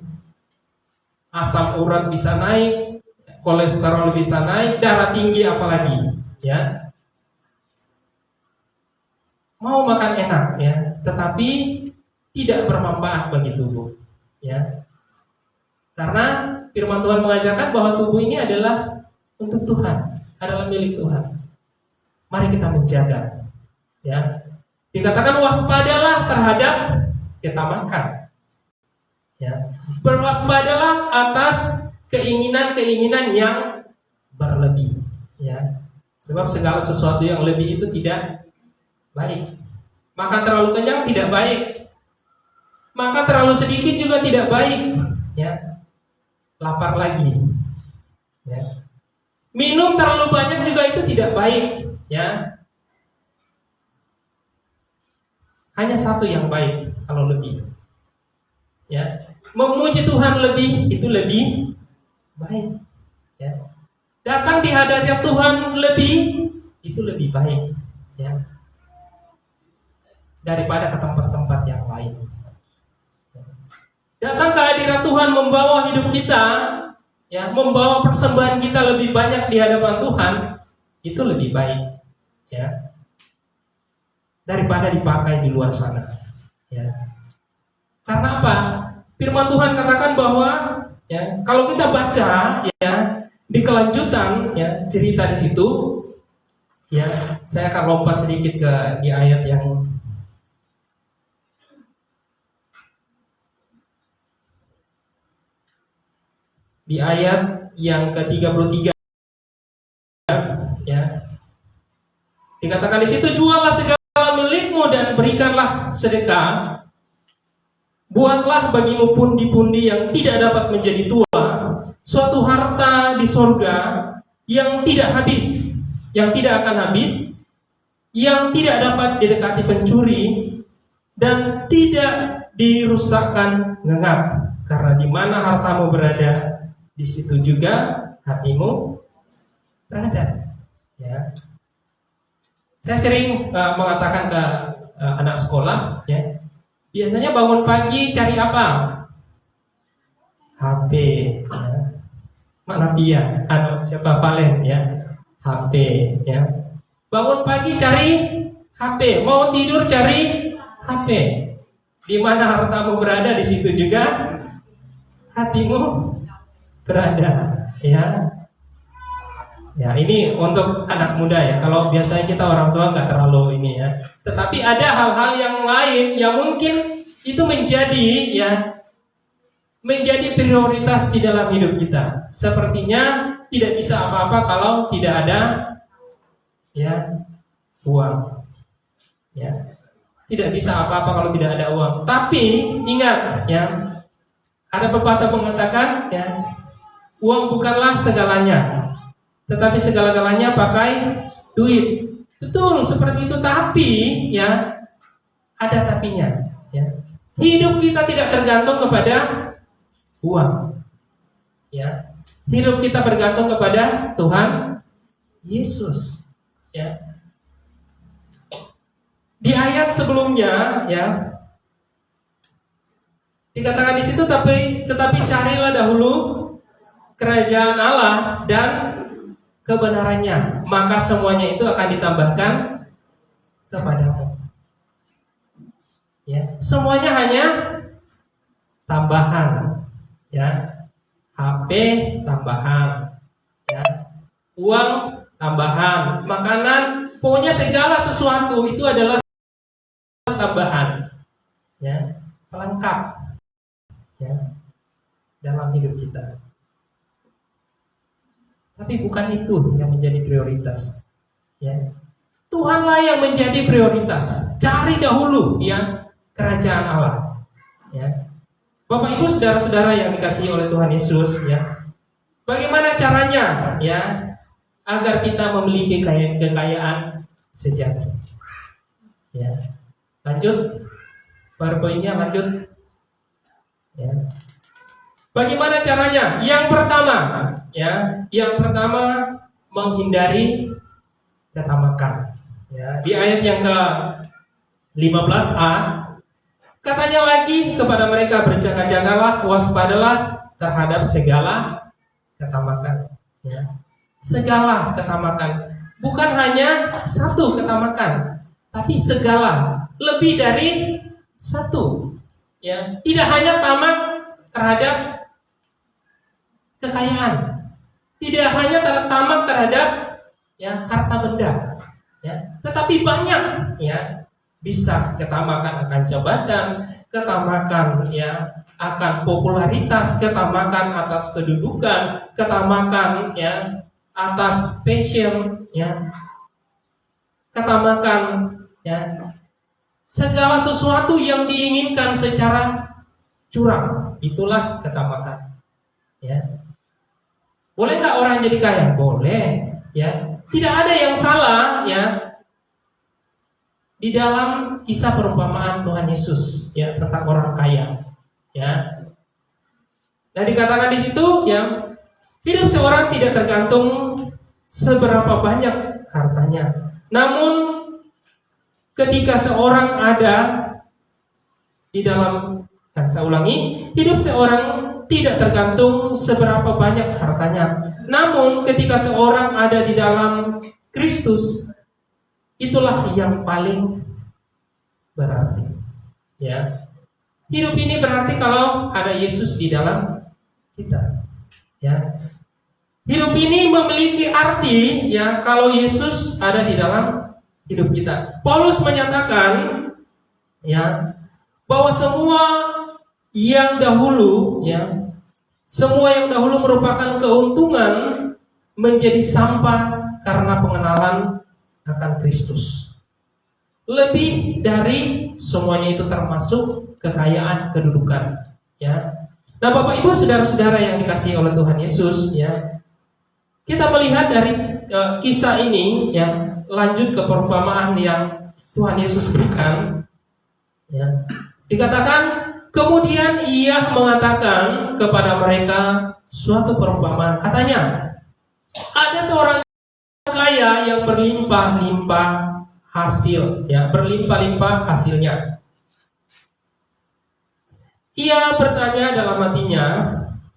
Asam urat bisa naik, kolesterol bisa naik, darah tinggi apalagi, ya. Mau makan enak, ya, tetapi tidak bermanfaat bagi tubuh, ya. Karena firman Tuhan mengajarkan bahwa tubuh ini adalah untuk Tuhan, adalah milik Tuhan. Mari kita menjaga, ya. Dikatakan waspadalah terhadap ketamakan, ya. Berwaspadalah atas keinginan-keinginan yang berlebih, ya. Sebab segala sesuatu yang lebih itu tidak baik. Makan terlalu kenyang tidak baik. Makan terlalu sedikit juga tidak baik, ya. Lapar lagi, ya. Minum terlalu banyak juga itu tidak baik, ya. Hanya satu yang baik kalau lebih, ya. Memuji Tuhan lebih itu lebih baik, ya. Datang di hadirat Tuhan lebih itu lebih baik, ya, daripada ke tempat-tempat yang lain. Datang ke hadirat Tuhan membawa hidup kita, ya, membawa persembahan kita lebih banyak di hadapan Tuhan, itu lebih baik, ya, daripada dipakai di luar sana, ya. Karena apa? Firman Tuhan katakan bahwa, ya, kalau kita baca, ya, di kelanjutan, ya, cerita di situ, ya, saya akan lompat sedikit ke di ayat yang ke-33, ya. Dikatakan di situ, juallah segala milikmu dan berikanlah sedekah. Buatlah bagimu pundi-pundi yang tidak dapat menjadi tua, suatu harta di sorga yang tidak habis, yang tidak akan habis, yang tidak dapat didekati pencuri dan tidak dirusakkan ngengap. Karena di mana hartamu berada, di situ juga hatimu berada, ya. Saya sering mengatakan ke anak sekolah, ya, biasanya bangun pagi cari apa? HP, ya. Mana Pia? Siapa Valen, ya. HP, ya. Bangun pagi cari HP, mau tidur cari HP. Di mana hartamu berada, di situ juga hatimu berada, ya. Ya, ini untuk anak muda ya. Kalau biasanya kita orang tua nggak terlalu ini ya. Tetapi ada hal-hal yang lain yang mungkin itu menjadi prioritas di dalam hidup kita. Sepertinya tidak bisa apa-apa kalau tidak ada ya uang. Ya. Tidak bisa apa-apa kalau tidak ada uang. Tapi ingat ya, ada pepatah mengatakan ya, uang bukanlah segalanya, tetapi segala-galanya pakai duit. Betul seperti itu, tapi ya ada tapinya. Ya. Hidup kita tidak tergantung kepada uang. Ya. Hidup kita bergantung kepada Tuhan Yesus. Ya. Di ayat sebelumnya, ya, dikatakan di situ, tetapi carilah dahulu kerajaan Allah dan kebenarannya, maka semuanya itu akan ditambahkan kepadamu. Ya, semuanya hanya tambahan, ya, HP tambahan, ya, uang tambahan, makanan, pokoknya segala sesuatu itu adalah tambahan, ya, pelengkap, ya, dalam hidup kita. Tapi bukan itu yang menjadi prioritas, ya. Tuhanlah yang menjadi prioritas. Cari dahulu, ya, kerajaan Allah, ya. Bapak Ibu saudara-saudara yang dikasihi oleh Tuhan Yesus, ya. Bagaimana caranya, ya, agar kita memiliki kekayaan sejati? Ya. Lanjut, PowerPoint-nya lanjut. Ya. Bagaimana caranya? Yang pertama, menghindari ketamakan. Ya. Di ayat yang ke-15a, katanya lagi kepada mereka, berjaga-jagalah, waspadalah terhadap segala ketamakan. Ya. Segala ketamakan, bukan hanya satu ketamakan, tapi segala, lebih dari satu. Ya, tidak hanya tamak terhadap kekayaan, tidak hanya tamak terhadap ya harta benda, ya, tetapi banyak, ya, bisa ketamakan akan jabatan, ketamakan ya akan popularitas, ketamakan atas kedudukan, ketamakan ya atas passion, ya, ketamakan ya segala sesuatu yang diinginkan secara curang, itulah ketamakan. Ya. Boleh nggak orang jadi kaya? Boleh, ya. Tidak ada yang salah, ya, di dalam kisah perumpamaan Tuhan Yesus, ya, tentang orang kaya, ya. Dan dikatakan di situ, ya, hidup seorang tidak tergantung seberapa banyak hartanya, namun ketika seorang ada di dalam, saya ulangi, hidup seorang tidak tergantung seberapa banyak hartanya, namun ketika seorang ada di dalam Kristus, itulah yang paling berarti. Ya, hidup ini berarti kalau ada Yesus di dalam kita. Ya, hidup ini memiliki arti, ya, kalau Yesus ada di dalam hidup kita. Paulus menyatakan, ya, bahwa semua yang dahulu, ya, semua yang dahulu merupakan keuntungan menjadi sampah karena pengenalan akan Kristus. Lebih dari semuanya itu termasuk kekayaan kedudukan, ya. Nah, Bapak Ibu saudara-saudara yang dikasihi oleh Tuhan Yesus, ya, kita melihat dari kisah ini, ya, lanjut ke perumpamaan yang Tuhan Yesus berikan, ya. Dikatakan kemudian ia mengatakan kepada mereka suatu perumpamaan. Katanya, ada seorang kaya yang berlimpah-limpah hasil, ya, berlimpah-limpah hasilnya. Ia bertanya dalam hatinya,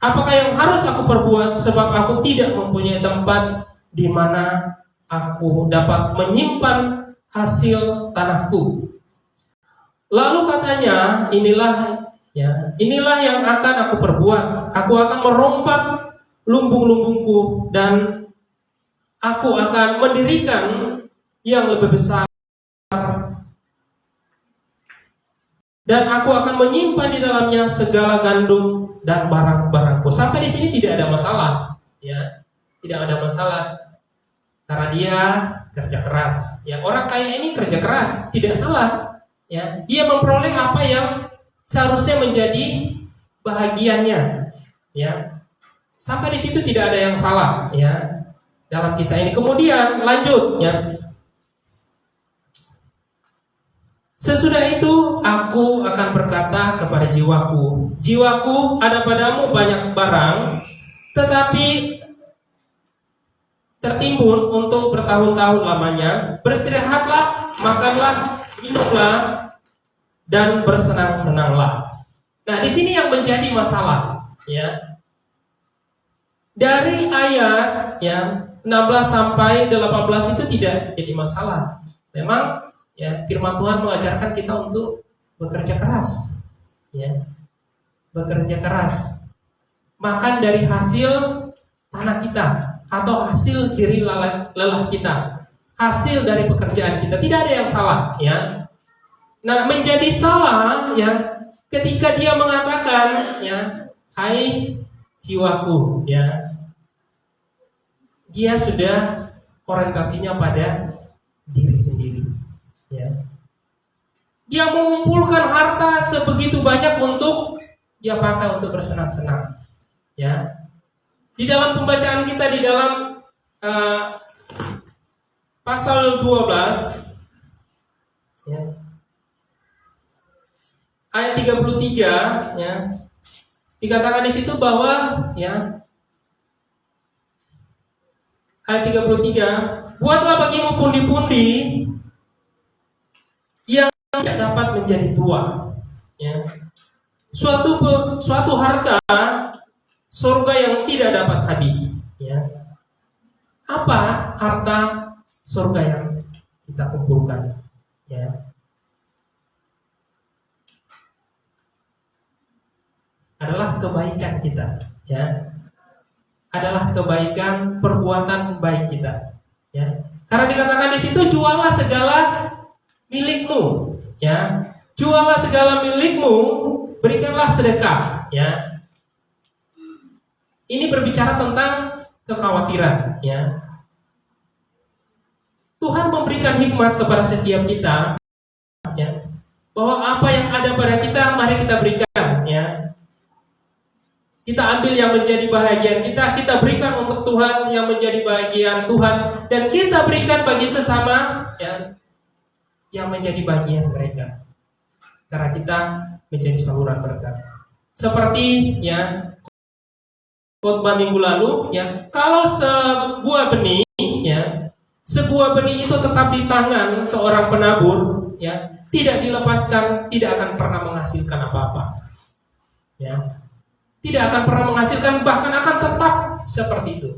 apakah yang harus aku perbuat sebab aku tidak mempunyai tempat di mana aku dapat menyimpan hasil tanahku. Lalu katanya, inilah yang akan aku perbuat. Aku akan merompak lumbung-lumbungku dan aku akan mendirikan yang lebih besar. Dan aku akan menyimpan di dalamnya segala gandum dan barang-barangku. Sampai di sini tidak ada masalah, ya, tidak ada masalah, karena dia kerja keras. Ya, orang kaya ini kerja keras, tidak salah. Ya, dia memperoleh apa yang seharusnya menjadi bahagiannya. Ya, sampai di situ tidak ada yang salah. Ya, dalam kisah ini. Kemudian lanjut, ya. Sesudah itu aku akan berkata kepada jiwaku, jiwaku, ada padamu banyak barang, tetapi tertimbun untuk bertahun-tahun lamanya. Beristirahatlah, makanlah, minumlah, dan bersenang-senanglah. Nah, di sini yang menjadi masalah, ya. Dari ayat yang 16 sampai 18 itu tidak jadi masalah. Memang, ya, firman Tuhan mengajarkan kita untuk bekerja keras, ya, bekerja keras, makan dari hasil tanah kita atau hasil jerih lelah kita, hasil dari pekerjaan kita. Tidak ada yang salah, ya. Nah, menjadi salah, ya, ketika dia mengatakan, ya, hai jiwaku, ya, dia sudah orientasinya pada diri sendiri. Ya. Dia mengumpulkan harta sebegitu banyak untuk dia pakai untuk bersenang-senang. Ya. Di dalam pembacaan kita di dalam pasal 12, ya, ayat 33, ya, dikatakan di situ bahwa, ya, ayat 33, buatlah bagimu pundi-pundi yang tidak dapat menjadi tua, ya. Suatu harta surga yang tidak dapat habis, ya. Apa harta surga yang kita kumpulkan, ya? Adalah kebaikan kita, ya. Adalah kebaikan, perbuatan baik kita, ya. Karena dikatakan di situ, juallah segala milikmu, ya, juallah segala milikmu, berikanlah sedekah, ya. Ini berbicara tentang kekhawatiran, ya. Tuhan memberikan hikmat kepada setiap kita, ya, bahwa apa yang ada pada kita, mari kita berikan, ya. Kita ambil yang menjadi bahagian kita berikan untuk Tuhan yang menjadi bahagian Tuhan, dan kita berikan bagi sesama, ya, yang menjadi bagian mereka, karena kita menjadi saluran berkat. Seperti, ya, khotbah minggu lalu, ya, kalau sebuah benih, ya, sebuah benih itu tetap di tangan seorang penabur, ya, tidak dilepaskan, tidak akan pernah menghasilkan apa-apa, ya, tidak akan pernah menghasilkan, bahkan akan tetap seperti itu.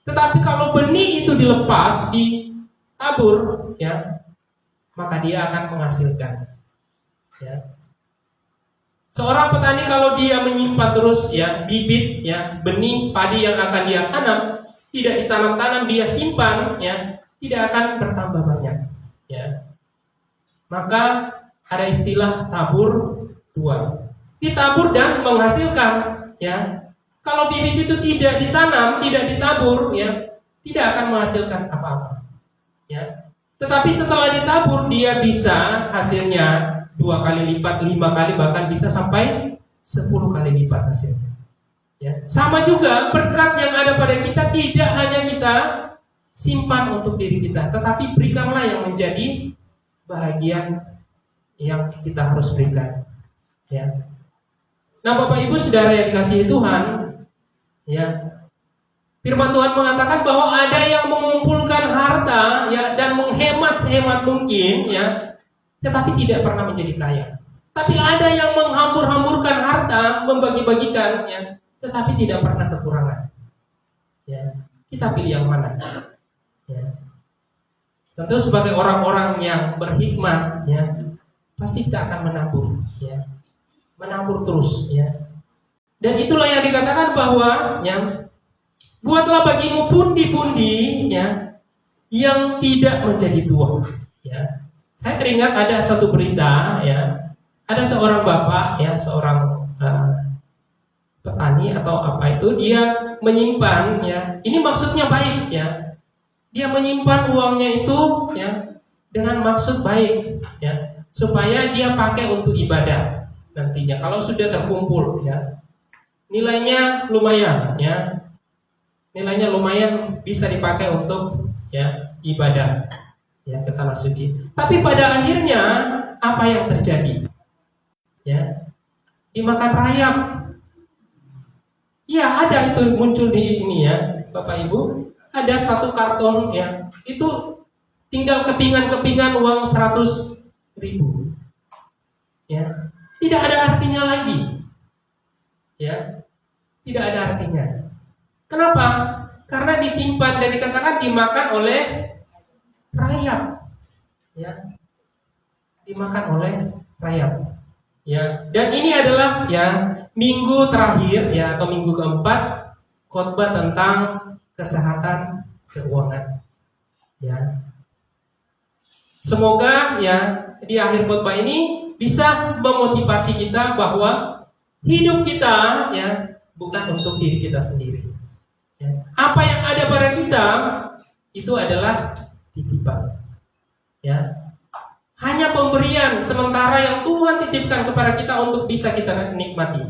Tetapi kalau benih itu dilepas, ditabur, ya, maka dia akan menghasilkan, ya. Seorang petani kalau dia menyimpan terus, ya, bibit, ya, benih padi yang akan dia tanam, tidak ditanam-tanam, dia simpan, ya, tidak akan bertambah banyak, ya. Maka ada istilah tabur tuai. Ditabur dan menghasilkan, ya. Kalau bibit itu tidak ditanam, tidak ditabur, ya, tidak akan menghasilkan apa-apa, ya. Tetapi setelah ditabur, dia bisa hasilnya 2 kali lipat, 5 kali, bahkan bisa sampai 10 kali lipat hasilnya, ya. Sama juga berkat yang ada pada kita tidak hanya kita simpan untuk diri kita, tetapi berikanlah yang menjadi bahagian yang kita harus berikan, ya. Nah, Bapak Ibu Saudara yang dikasihi Tuhan, ya, firman Tuhan mengatakan bahwa ada yang mengumpulkan harta, ya, dan menghemat sehemat mungkin, ya, tetapi tidak pernah menjadi kaya. Tapi ada yang menghambur-hamburkan harta, membagi-bagikan, ya, tetapi tidak pernah kekurangan. Ya, kita pilih yang mana? Ya. Tentu sebagai orang-orang yang berhikmat, ya, pasti kita akan menabur, ya, menabur terus, ya. Dan itulah yang dikatakan bahwa, ya, buatlah bagimu pundi-pundi, ya, yang tidak menjadi tua. Ya. Saya teringat ada satu berita, ya, ada seorang bapak, ya, seorang petani atau apa itu, dia menyimpan, ya, ini maksudnya baik, ya. Dia menyimpan uangnya itu, ya, dengan maksud baik, ya, supaya dia pakai untuk ibadah nantinya kalau sudah terkumpul, ya. Nilainya lumayan, ya. Nilainya lumayan bisa dipakai untuk, ya, ibadah, ya, ke tanah suci. Tapi pada akhirnya apa yang terjadi? Ya, dimakan rayap. Ya, ada itu muncul di ini, ya, Bapak Ibu. Ada satu karton, ya, itu tinggal kepingan-kepingan uang 100.000, ya, tidak ada artinya lagi, ya, tidak ada artinya. Kenapa? Karena disimpan dan dikatakan dimakan oleh rayap, ya, dimakan oleh rayap, ya. Dan ini adalah, ya, minggu terakhir, ya, atau minggu keempat khotbah tentang kesehatan keuangan, ya. Semoga, ya, di akhir khotbah ini bisa memotivasi kita bahwa hidup kita, ya, bukan untuk diri kita sendiri, ya. Apa yang ada pada kita itu adalah titipan, ya. Hanya pemberian sementara yang Tuhan titipkan kepada kita untuk bisa kita nikmati,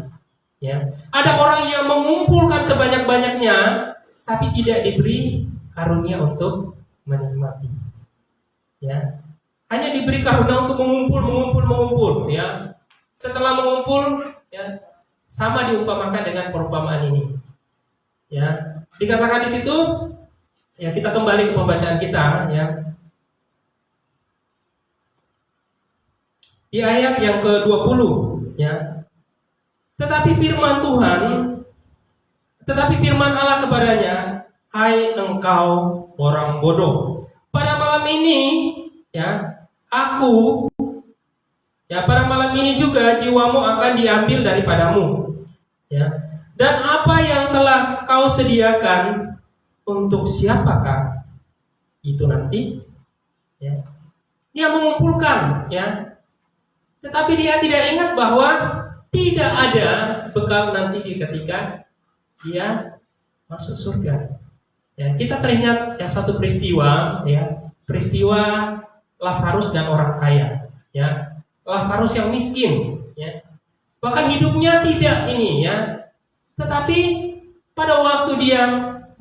ya. Ada orang yang mengumpulkan sebanyak-banyaknya tapi tidak diberi karunia untuk menikmati, ya. Hanya diberi karunia untuk mengumpul, ya. Setelah mengumpul, ya, sama diumpamakan dengan perumpamaan ini, ya. Dikatakan di situ, ya, kita kembali ke pembacaan kita, ya. Di ayat yang ke-20, ya. Tetapi firman Allah kepadanya, hai engkau orang bodoh, pada malam ini, ya, pada malam ini juga jiwamu akan diambil daripadamu, ya. Dan apa yang telah kau sediakan untuk siapakah itu nanti, ya. Dia mengumpulkan, ya, tetapi dia tidak ingat bahwa tidak ada bekal nanti ketika dia masuk surga. Ya, kita teringat, ya, satu peristiwa, ya, peristiwa Lazarus dan orang kaya, ya. Lazarus yang miskin, ya. Bahkan hidupnya tidak ini, ya. Tetapi pada waktu dia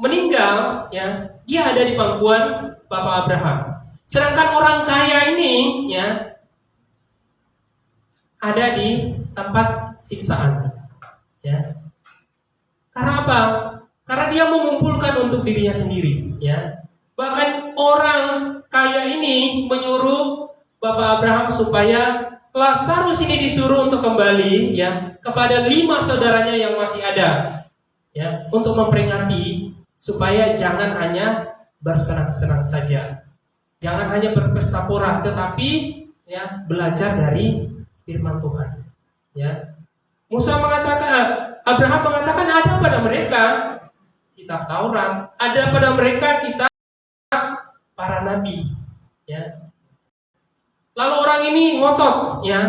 meninggal, ya, dia ada di pangkuan Bapak Abraham. Sedangkan orang kaya ini, ya, ada di tempat siksaan, ya. Karena apa? Karena dia mengumpulkan untuk dirinya sendiri, ya. Bahkan orang kaya ini menyuruh Bapak Abraham supaya Lazarus ini disuruh untuk kembali, ya, kepada 5 saudaranya yang masih ada, ya, untuk memperingati supaya jangan hanya bersenang-senang saja, jangan hanya berpesta pora, tetapi, ya, belajar dari firman Tuhan, ya. Abraham mengatakan ada pada mereka kitab Taurat, ada pada mereka kitab para nabi, ya. Lalu orang ini ngotot, ya,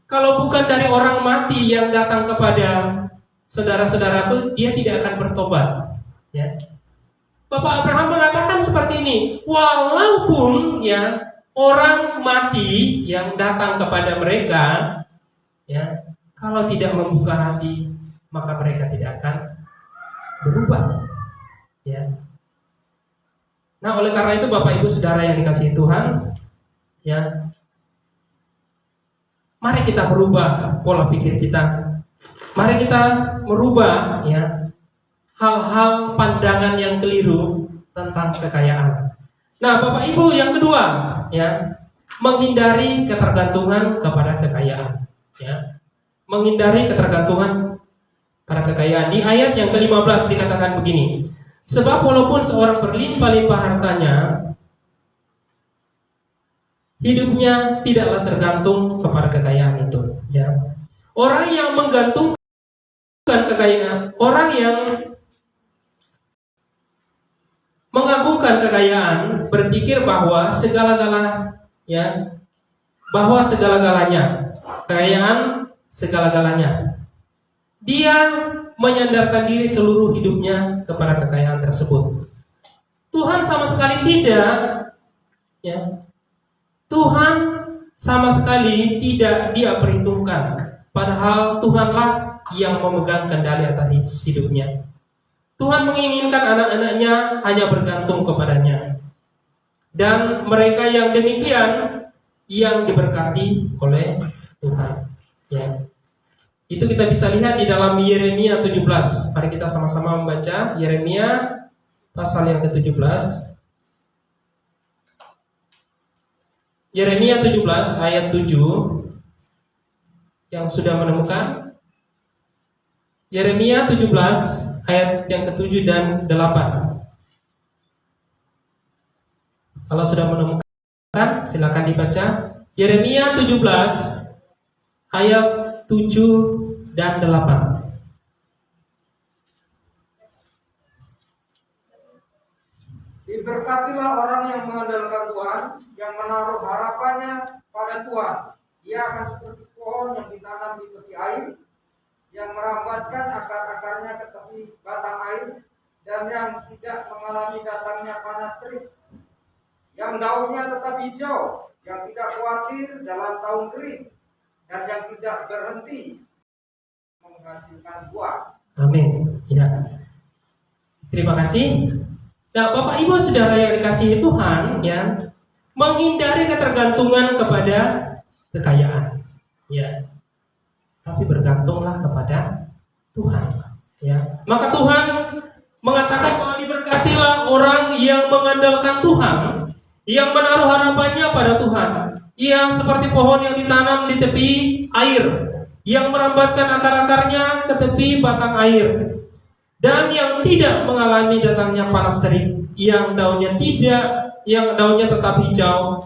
kalau bukan dari orang mati yang datang kepada saudara-saudaraku, dia tidak akan bertobat, ya. Bapak Abraham mengatakan seperti ini, walaupun, ya, orang mati yang datang kepada mereka, ya, kalau tidak membuka hati, maka mereka tidak akan berubah, ya. Nah, oleh karena itu Bapak Ibu Saudara yang dikasihi Tuhan, ya, mari kita merubah pola pikir kita. Mari kita merubah, ya, hal-hal pandangan yang keliru tentang kekayaan. Nah, Bapak Ibu, yang kedua, ya, menghindari ketergantungan kepada kekayaan, ya. Menghindari ketergantungan pada kekayaan. Di ayat yang ke-15 dikatakan begini, Sebab walaupun seorang berlimpah-limpah hartanya, hidupnya tidaklah tergantung kepada kekayaan itu. Ya. Orang yang menggantungkan kekayaan, orang yang mengagungkan kekayaan, berpikir bahwa segala-galanya, kekayaan segala-galanya. Dia menyandarkan diri seluruh hidupnya kepada kekayaan tersebut. Tuhan sama sekali tidak, ya. Tuhan sama sekali tidak dia perhitungkan. Padahal Tuhanlah yang memegang kendali atas hidupnya. Tuhan menginginkan anak-anaknya hanya bergantung kepadanya. Dan mereka yang demikian yang diberkati oleh Tuhan. Ya. Itu kita bisa lihat di dalam Yeremia 17. Mari kita sama-sama membaca Yeremia pasal yang ke-17. Yeremia 17 ayat 7. Yang sudah menemukan? Yeremia 17 ayat yang ke-7 dan 8. Kalau sudah menemukan, silakan dibaca. Yeremia 17 ayat 7 dan 8. Diberkatilah orang yang mengandalkan Tuhan, yang menaruh harapannya pada Tuhan. Ia akan seperti pohon yang ditanam di tepi air, yang merambatkan akar-akarnya ke tepi batang air, dan yang tidak mengalami datangnya panas terik. Yang daunnya tetap hijau, yang tidak khawatir dalam tahun kering, dan yang tidak berhenti menghasilkan buah. Amin. Ya. Terima kasih. Nah, Bapak Ibu Saudara yang dikasihi Tuhan, ya, menghindari ketergantungan kepada kekayaan, ya. Tapi bergantunglah kepada Tuhan, ya. Maka Tuhan mengatakan bahwa diberkatilah orang yang mengandalkan Tuhan, yang menaruh harapannya pada Tuhan. Ia seperti pohon yang ditanam di tepi air, yang merambatkan akar-akarnya ke tepi batang air, dan yang tidak mengalami datangnya panas terik, yang daunnya tetap hijau,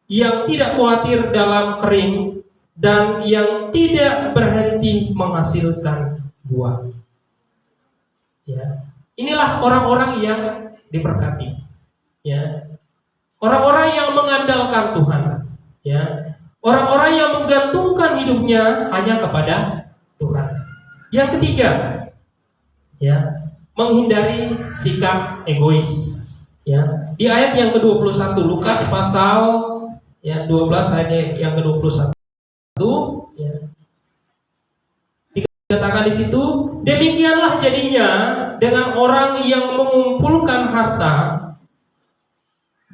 yang tidak khawatir dalam kering, dan yang tidak berhenti menghasilkan buah. Ya. Inilah orang-orang yang diberkati. Ya. Orang-orang yang mengandalkan Tuhan. Ya. Orang-orang yang menggantungkan hidupnya hanya kepada Tuhan. Yang ketiga, ya, menghindari sikap egois. Ya. Di ayat yang ke-21 Lukas pasal 12 ayat yang ke-21, ya. Dikatakan di situ, demikianlah jadinya dengan orang yang mengumpulkan harta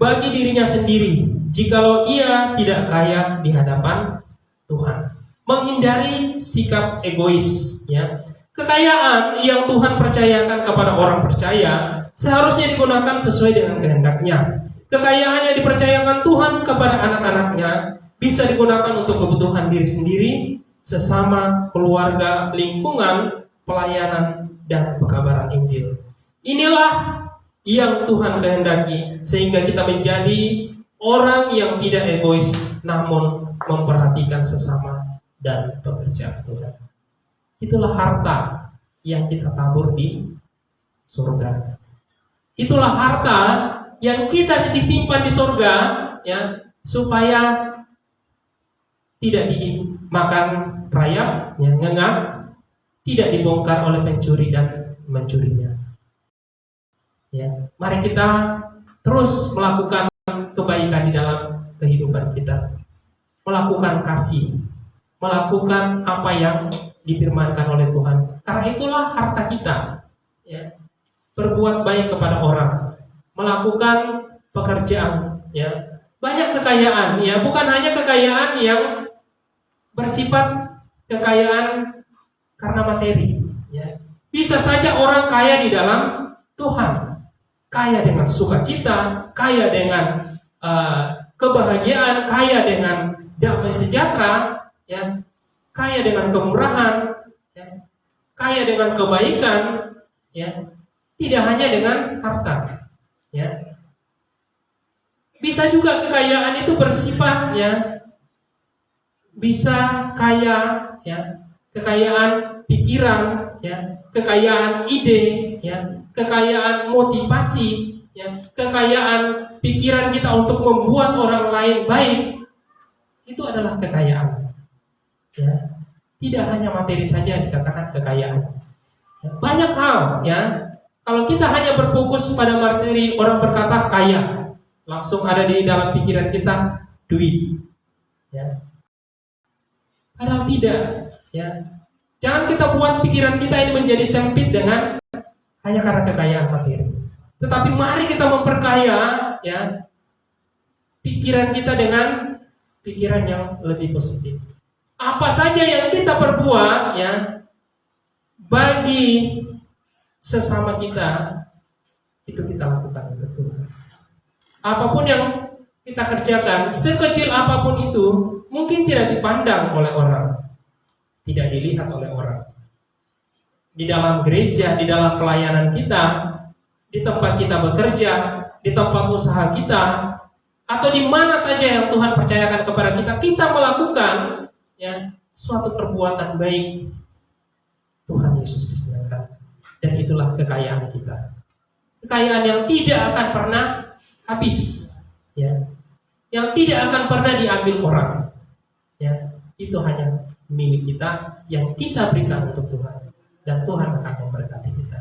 bagi dirinya sendiri, jikalau ia tidak kaya di hadapan Tuhan. Menghindari sikap egois, ya. Kekayaan yang Tuhan percayakan kepada orang percaya seharusnya digunakan sesuai dengan kehendaknya. Kekayaan yang dipercayakan Tuhan kepada anak-anaknya bisa digunakan untuk kebutuhan diri sendiri, sesama, keluarga, lingkungan, pelayanan, dan pekabaran Injil. Inilah yang Tuhan kehendaki, sehingga kita menjadi orang yang tidak egois, namun memperhatikan sesama dan pekerjaan Tuhan. Itulah harta yang kita tabur di surga. Itulah harta yang kita disimpan di surga, ya, supaya tidak dimakan rayap, yang ngengat, tidak dibongkar oleh pencuri dan mencurinya. Ya, mari kita terus melakukan kebaikan di dalam kehidupan kita, melakukan kasih, melakukan apa yang difirmankan oleh Tuhan. Karena itulah harta kita, ya. Berbuat baik kepada orang, melakukan pekerjaan, ya. Banyak kekayaan, ya, bukan hanya kekayaan yang bersifat kekayaan karena materi, ya. Bisa saja orang kaya di dalam Tuhan, kaya dengan sukacita, kaya dengan kebahagiaan, kaya dengan damai sejahtera, ya, kaya dengan kemurahan, ya, kaya dengan kebaikan, ya. tidak hanya dengan harta, ya. Bisa juga kekayaan itu bersifat, ya, bisa kaya, ya, kekayaan pikiran, ya, kekayaan ide, ya, kekayaan motivasi, ya, kekayaan pikiran kita untuk membuat orang lain baik. Itu adalah kekayaan, ya. Tidak hanya materi saja dikatakan kekayaan, ya, banyak hal, ya. Kalau kita hanya berfokus pada materi, orang berkata kaya, langsung ada di dalam pikiran kita duit, ya. Padahal tidak, ya. Jangan kita buat pikiran kita ini menjadi sempit dengan hanya karena kekayaan materi. Tetapi mari kita memperkaya, ya, pikiran kita dengan pikiran yang lebih positif. Apa saja yang kita perbuat, ya, bagi sesama kita, itu kita lakukan untuk Tuhan. Apapun yang kita kerjakan, sekecil apapun itu, mungkin tidak dipandang oleh orang, tidak dilihat oleh orang. Di dalam gereja, di dalam pelayanan kita, di tempat kita bekerja, di tempat usaha kita, atau di mana saja yang Tuhan percayakan kepada kita, kita melakukan, ya, suatu perbuatan baik, Tuhan Yesus disenangkan. Dan itulah kekayaan kita. Kekayaan yang tidak akan pernah habis, ya, yang tidak akan pernah diambil orang, ya. Itu hanya milik kita yang kita berikan untuk Tuhan, dan Tuhan akan memberkati kita.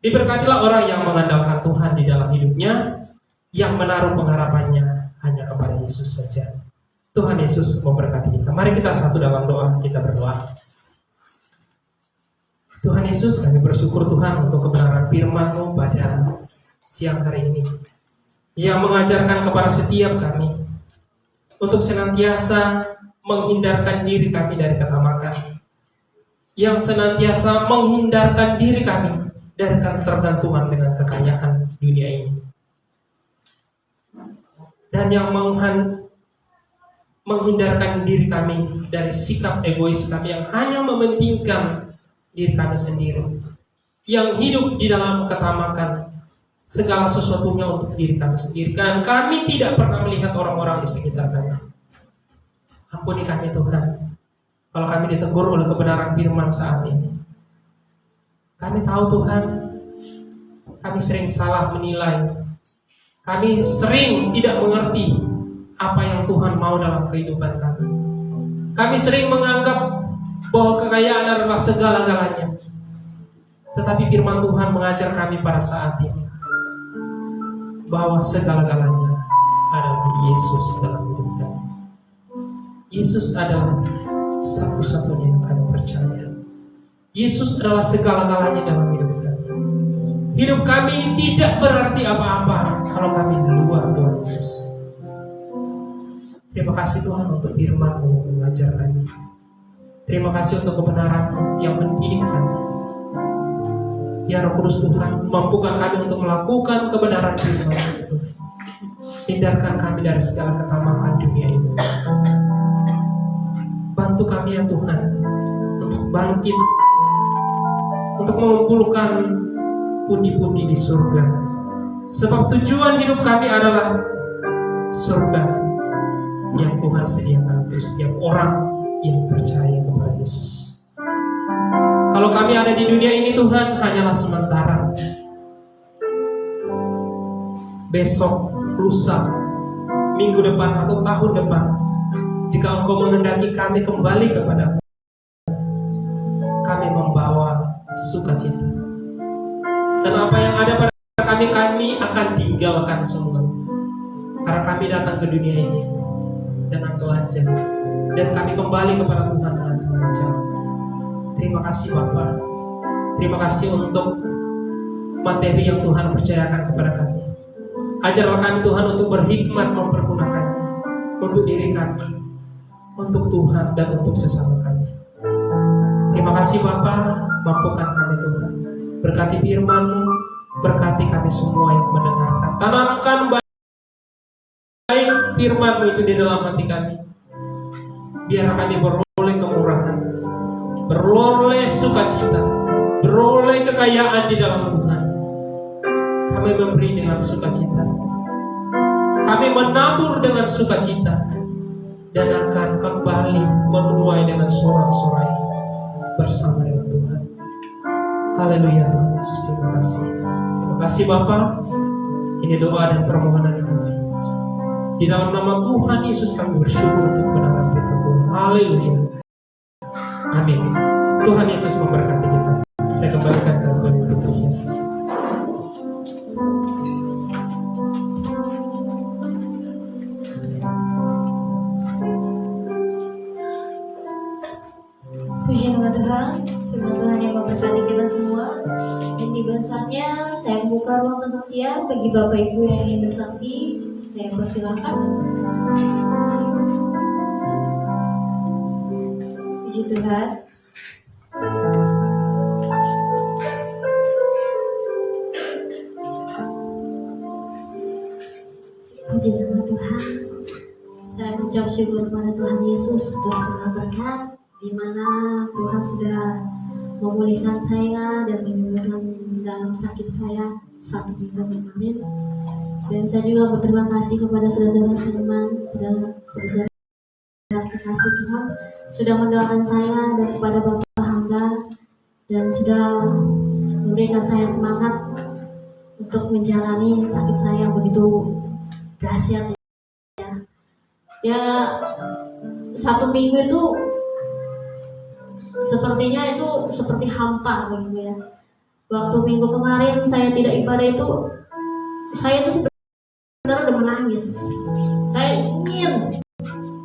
Diberkatilah orang yang mengandalkan Tuhan di dalam hidupnya, yang menaruh pengharapannya hanya kepada Yesus saja. Tuhan Yesus memberkati kita. Mari kita satu dalam doa, kita berdoa. Tuhan Yesus, kami bersyukur Tuhan untuk kebenaran firman-Mu pada siang hari ini, yang mengajarkan kepada setiap kami untuk senantiasa menghindarkan diri kami dari ketamakan, yang senantiasa menghindarkan diri kami dari ketergantungan dengan kekayaan dunia ini, dan yang menghindarkan diri kami dari sikap egois kami yang hanya mementingkan diri kami sendiri, yang hidup di dalam ketamakan, segala sesuatunya untuk diri kami sendiri, dan kami tidak pernah melihat orang-orang di sekitar kami. Ampuni kami Tuhan, kalau kami ditegur oleh kebenaran firman saat ini. Kami tahu Tuhan, kami sering salah menilai, kami sering tidak mengerti apa yang Tuhan mau dalam kehidupan kami. Kami sering menganggap bahwa kekayaan adalah segala-galanya. Tetapi firman Tuhan mengajar kami pada saat ini bahwa segala-galanya adalah Yesus dalam hidup kami. Yesus adalah satu-satunya yang kami percaya. Yesus adalah segala-galanya dalam hidup kami. Hidup kami tidak berarti apa-apa kalau kami di luar Tuhan Yesus. Terima kasih Tuhan untuk firman-Mu yang mengajar kami. Terima kasih untuk kebenaran-Mu yang mendidik kami. Ya Roh Kudus Tuhan, mampukan kami untuk melakukan kebenaran firman itu. Hindarkan kami dari segala ketamakan dunia ini. Bantu kami ya Tuhan untuk bangkit, untuk mengumpulkan pundi-pundi di surga. Sebab tujuan hidup kami adalah surga yang Tuhan sediakan untuk setiap orang yang percaya kepada Yesus. Kalau kami ada di dunia ini Tuhan, hanyalah sementara. Besok, lusa, minggu depan atau tahun depan, jika Engkau menghendaki kami kembali kepadamu, kami membawa sukacita. Dan apa yang ada pada kami akan tinggalkan semua. Karena kami datang ke dunia ini dengan telanjang, dan kami kembali kepada Tuhan dengan telanjang. Terima kasih Bapa. Terima kasih untuk materi yang Tuhan percayakan kepada kami. Ajarlah kami Tuhan untuk berhikmat mempergunakan untuk diri kami, untuk Tuhan dan untuk sesama kami. Terima kasih Bapa, mampukan kami Tuhan. Berkati firman-Mu, berkati kami semua yang mendengarkan. Tanamkan baik firman-Mu itu di dalam hati kami. Biar kami beroleh kemurahan, beroleh sukacita, beroleh kekayaan di dalam Tuhan. kami memberi dengan sukacita. Kami menabur dengan sukacita dan akan kembali menuai dengan sorak-sorai bersama dengan Tuhan. Haleluya Tuhan Yesus, terima kasih. Terima kasih Bapa. Ini doa dan permohonan kami. Di dalam nama Tuhan Yesus kami bersyukur untuk kebenaran firman Tuhan. Haleluya. Amin. Tuhan Yesus memberkati kita. Saya kembalikan ke Tuhan Yesus. Puji nama Tuhan, firman Tuhan yang memberkati kita semua. Dan tiba saatnya saya membuka ruang kesaksian bagi Bapak Ibu yang ingin bersaksi. Saya persilakan. Puji Tuhan. Puji nama Tuhan. Saya mengucap syukur kepada Tuhan Yesus atas segala berkat, di mana Tuhan sudah memulihkan saya dan menyembuhkan dalam sakit saya 1 minggu kemarin. Dan saya juga berterima kasih kepada saudara-saudara seiman, kepada saudara-saudara kekasih Tuhan sudah mendoakan saya, dan kepada Bapak hamba dan sudah memberikan saya semangat untuk menjalani sakit saya yang begitu dahsyat ya. 1 minggu itu sepertinya itu seperti hampa begitu ya. Waktu minggu kemarin saya tidak ibadah itu, saya itu sebenarnya udah menangis. Saya ingin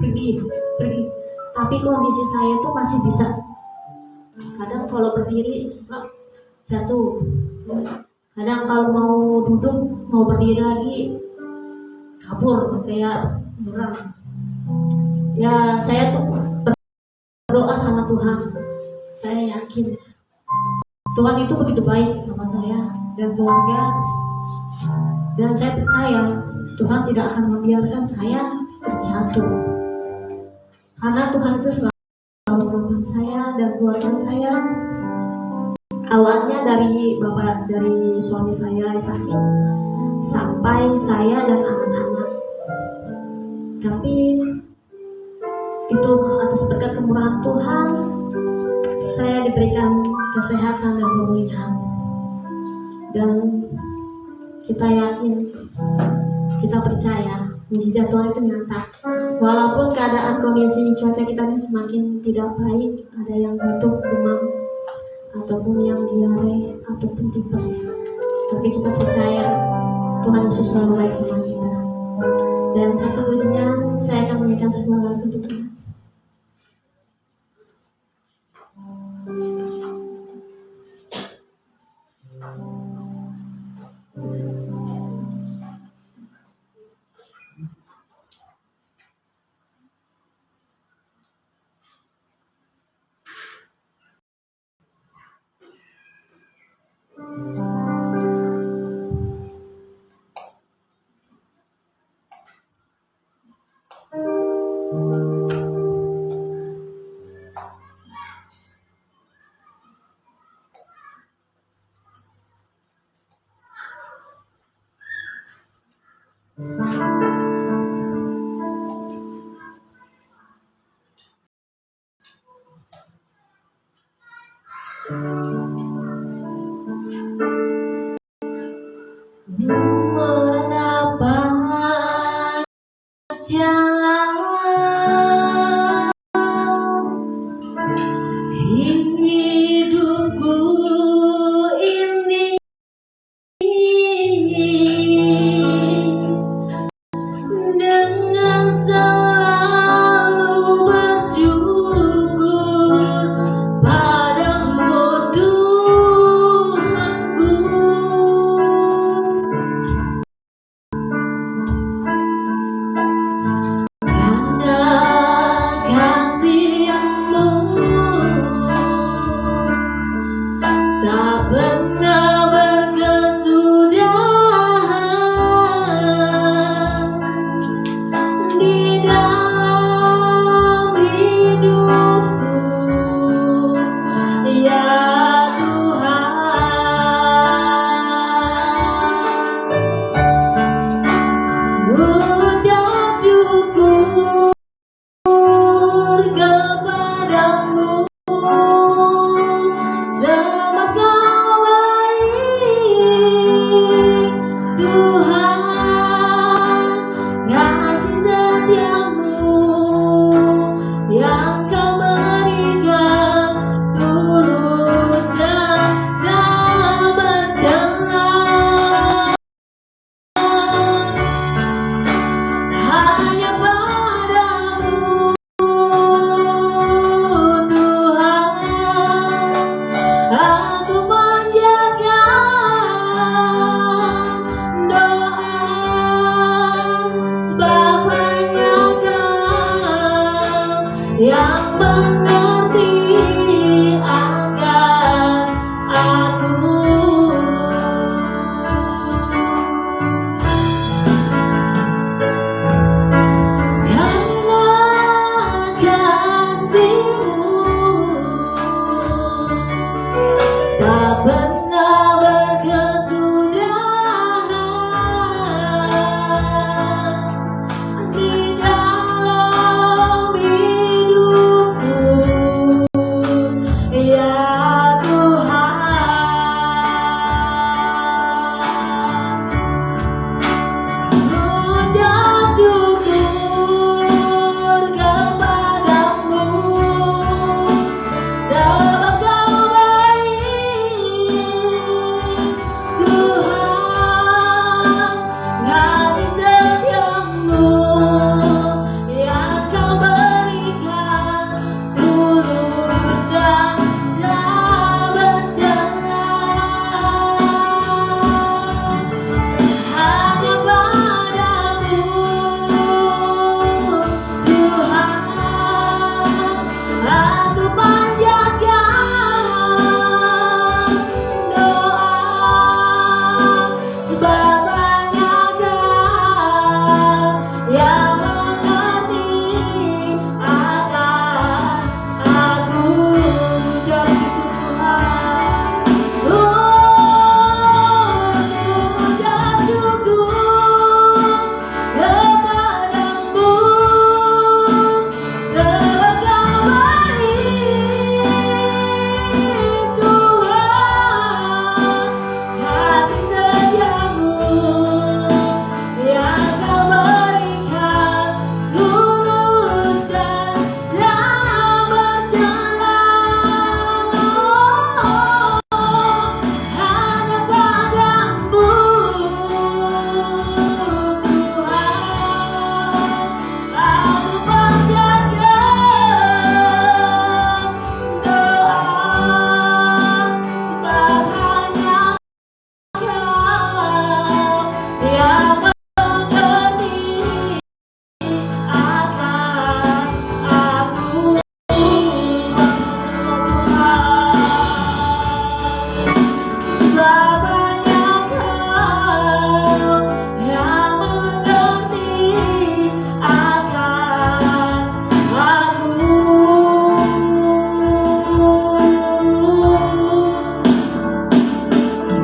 pergi, tapi kondisi saya itu masih bisa. Kadang kalau berdiri suka jatuh, kadang kalau mau duduk, mau berdiri lagi kabur kayak buram. Ya saya tuh berdoa sama Tuhan. Saya yakin Tuhan itu begitu baik sama saya dan keluarga, dan saya percaya Tuhan tidak akan membiarkan saya terjatuh, karena Tuhan itu selalu menolong saya dan keluarga saya. Awalnya dari suami saya sakit sampai saya dan anak-anak, tapi itu atas berkat kemurahan Tuhan saya diberikan kesehatan dan pemulihan. Dan kita yakin, kita percaya mujizat Tuhan itu nyata. Walaupun keadaan kondisi cuaca kita ini semakin tidak baik, ada yang batuk, demam, ataupun yang diare, ataupun tipes, tapi kita percaya Tuhan Yesus selalu baik sama kita. Dan satu pujian saya akan menyanyikan sebuah lagu untuk Tuhan. Menapah jalan hidupku ini, dengan selalu bersyukur padamu Tuhanku. Karena kasih-Mu tak pernah berkesudahan di dalam hidupku, ya Tuhan.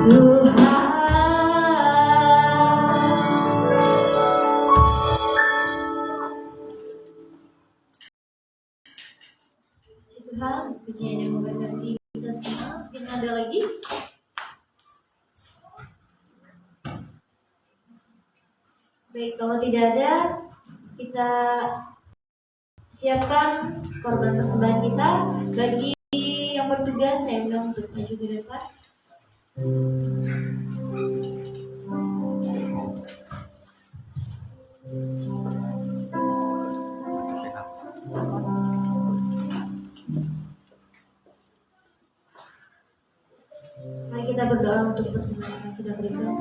Tuhan, pujian yang memberkati kita semua. Mungkin ada lagi? Baik, kalau tidak ada, kita siapkan korban persembahan kita. Bagi yang bertugas, saya undang untuk maju ke depan. Mari kita berdoa untuk persembahan yang kita berikan.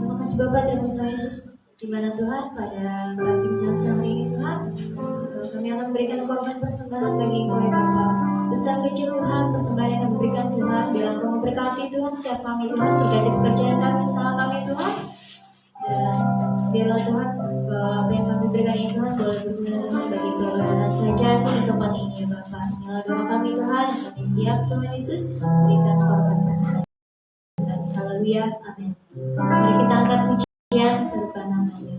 Terima kasih Bapak, terima kasih Tuhan Yesus. Di mana Tuhan pada pagi menjelang siang hari ini Tuhan, kami akan memberikan korban persembahan bagi Engkau ya Bapak. Besar kecil Tuhan, persembahan yang kami berikan Tuhan, biarlah Engkau memberkati Tuhan setiap kami Tuhan, berkati pekerjaan kami, usaha kami Tuhan. Dan biarlah Tuhan apa yang kami berikan ini Tuhan boleh berguna Tuhan bagi kebenaran kerajaan di tempat ini ya Bapak. Inilah doa kami Tuhan, kami siap Tuhan Yesus berikan korban persembahan. Haleluya, amin. Mari kita angkat pujian serupa namanya.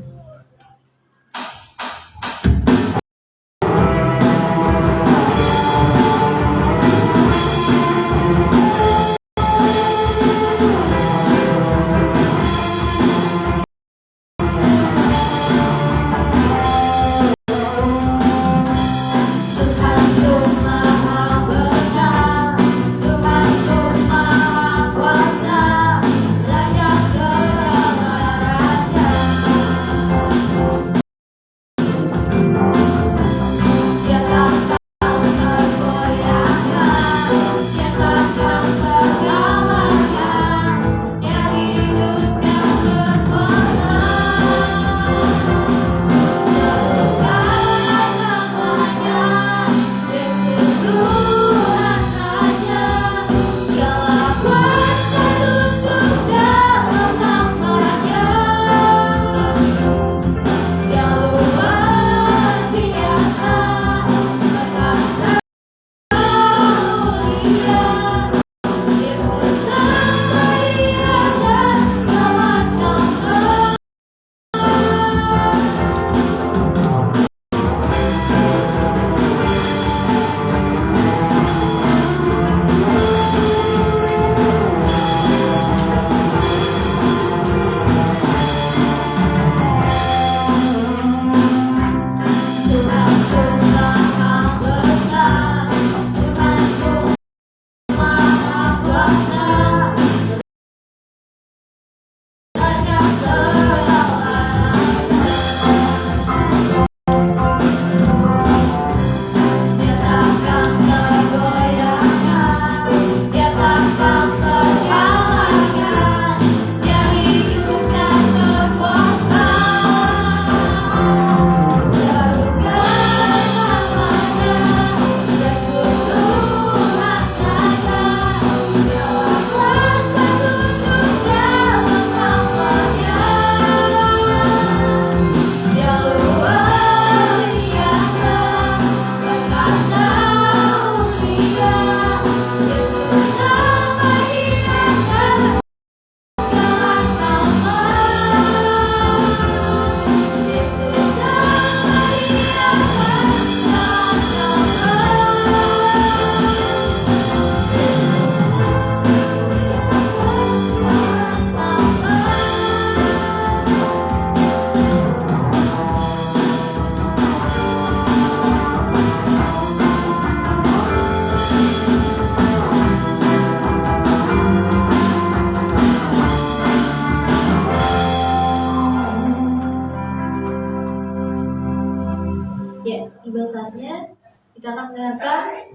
Tiba saatnya kita akan mendengarkan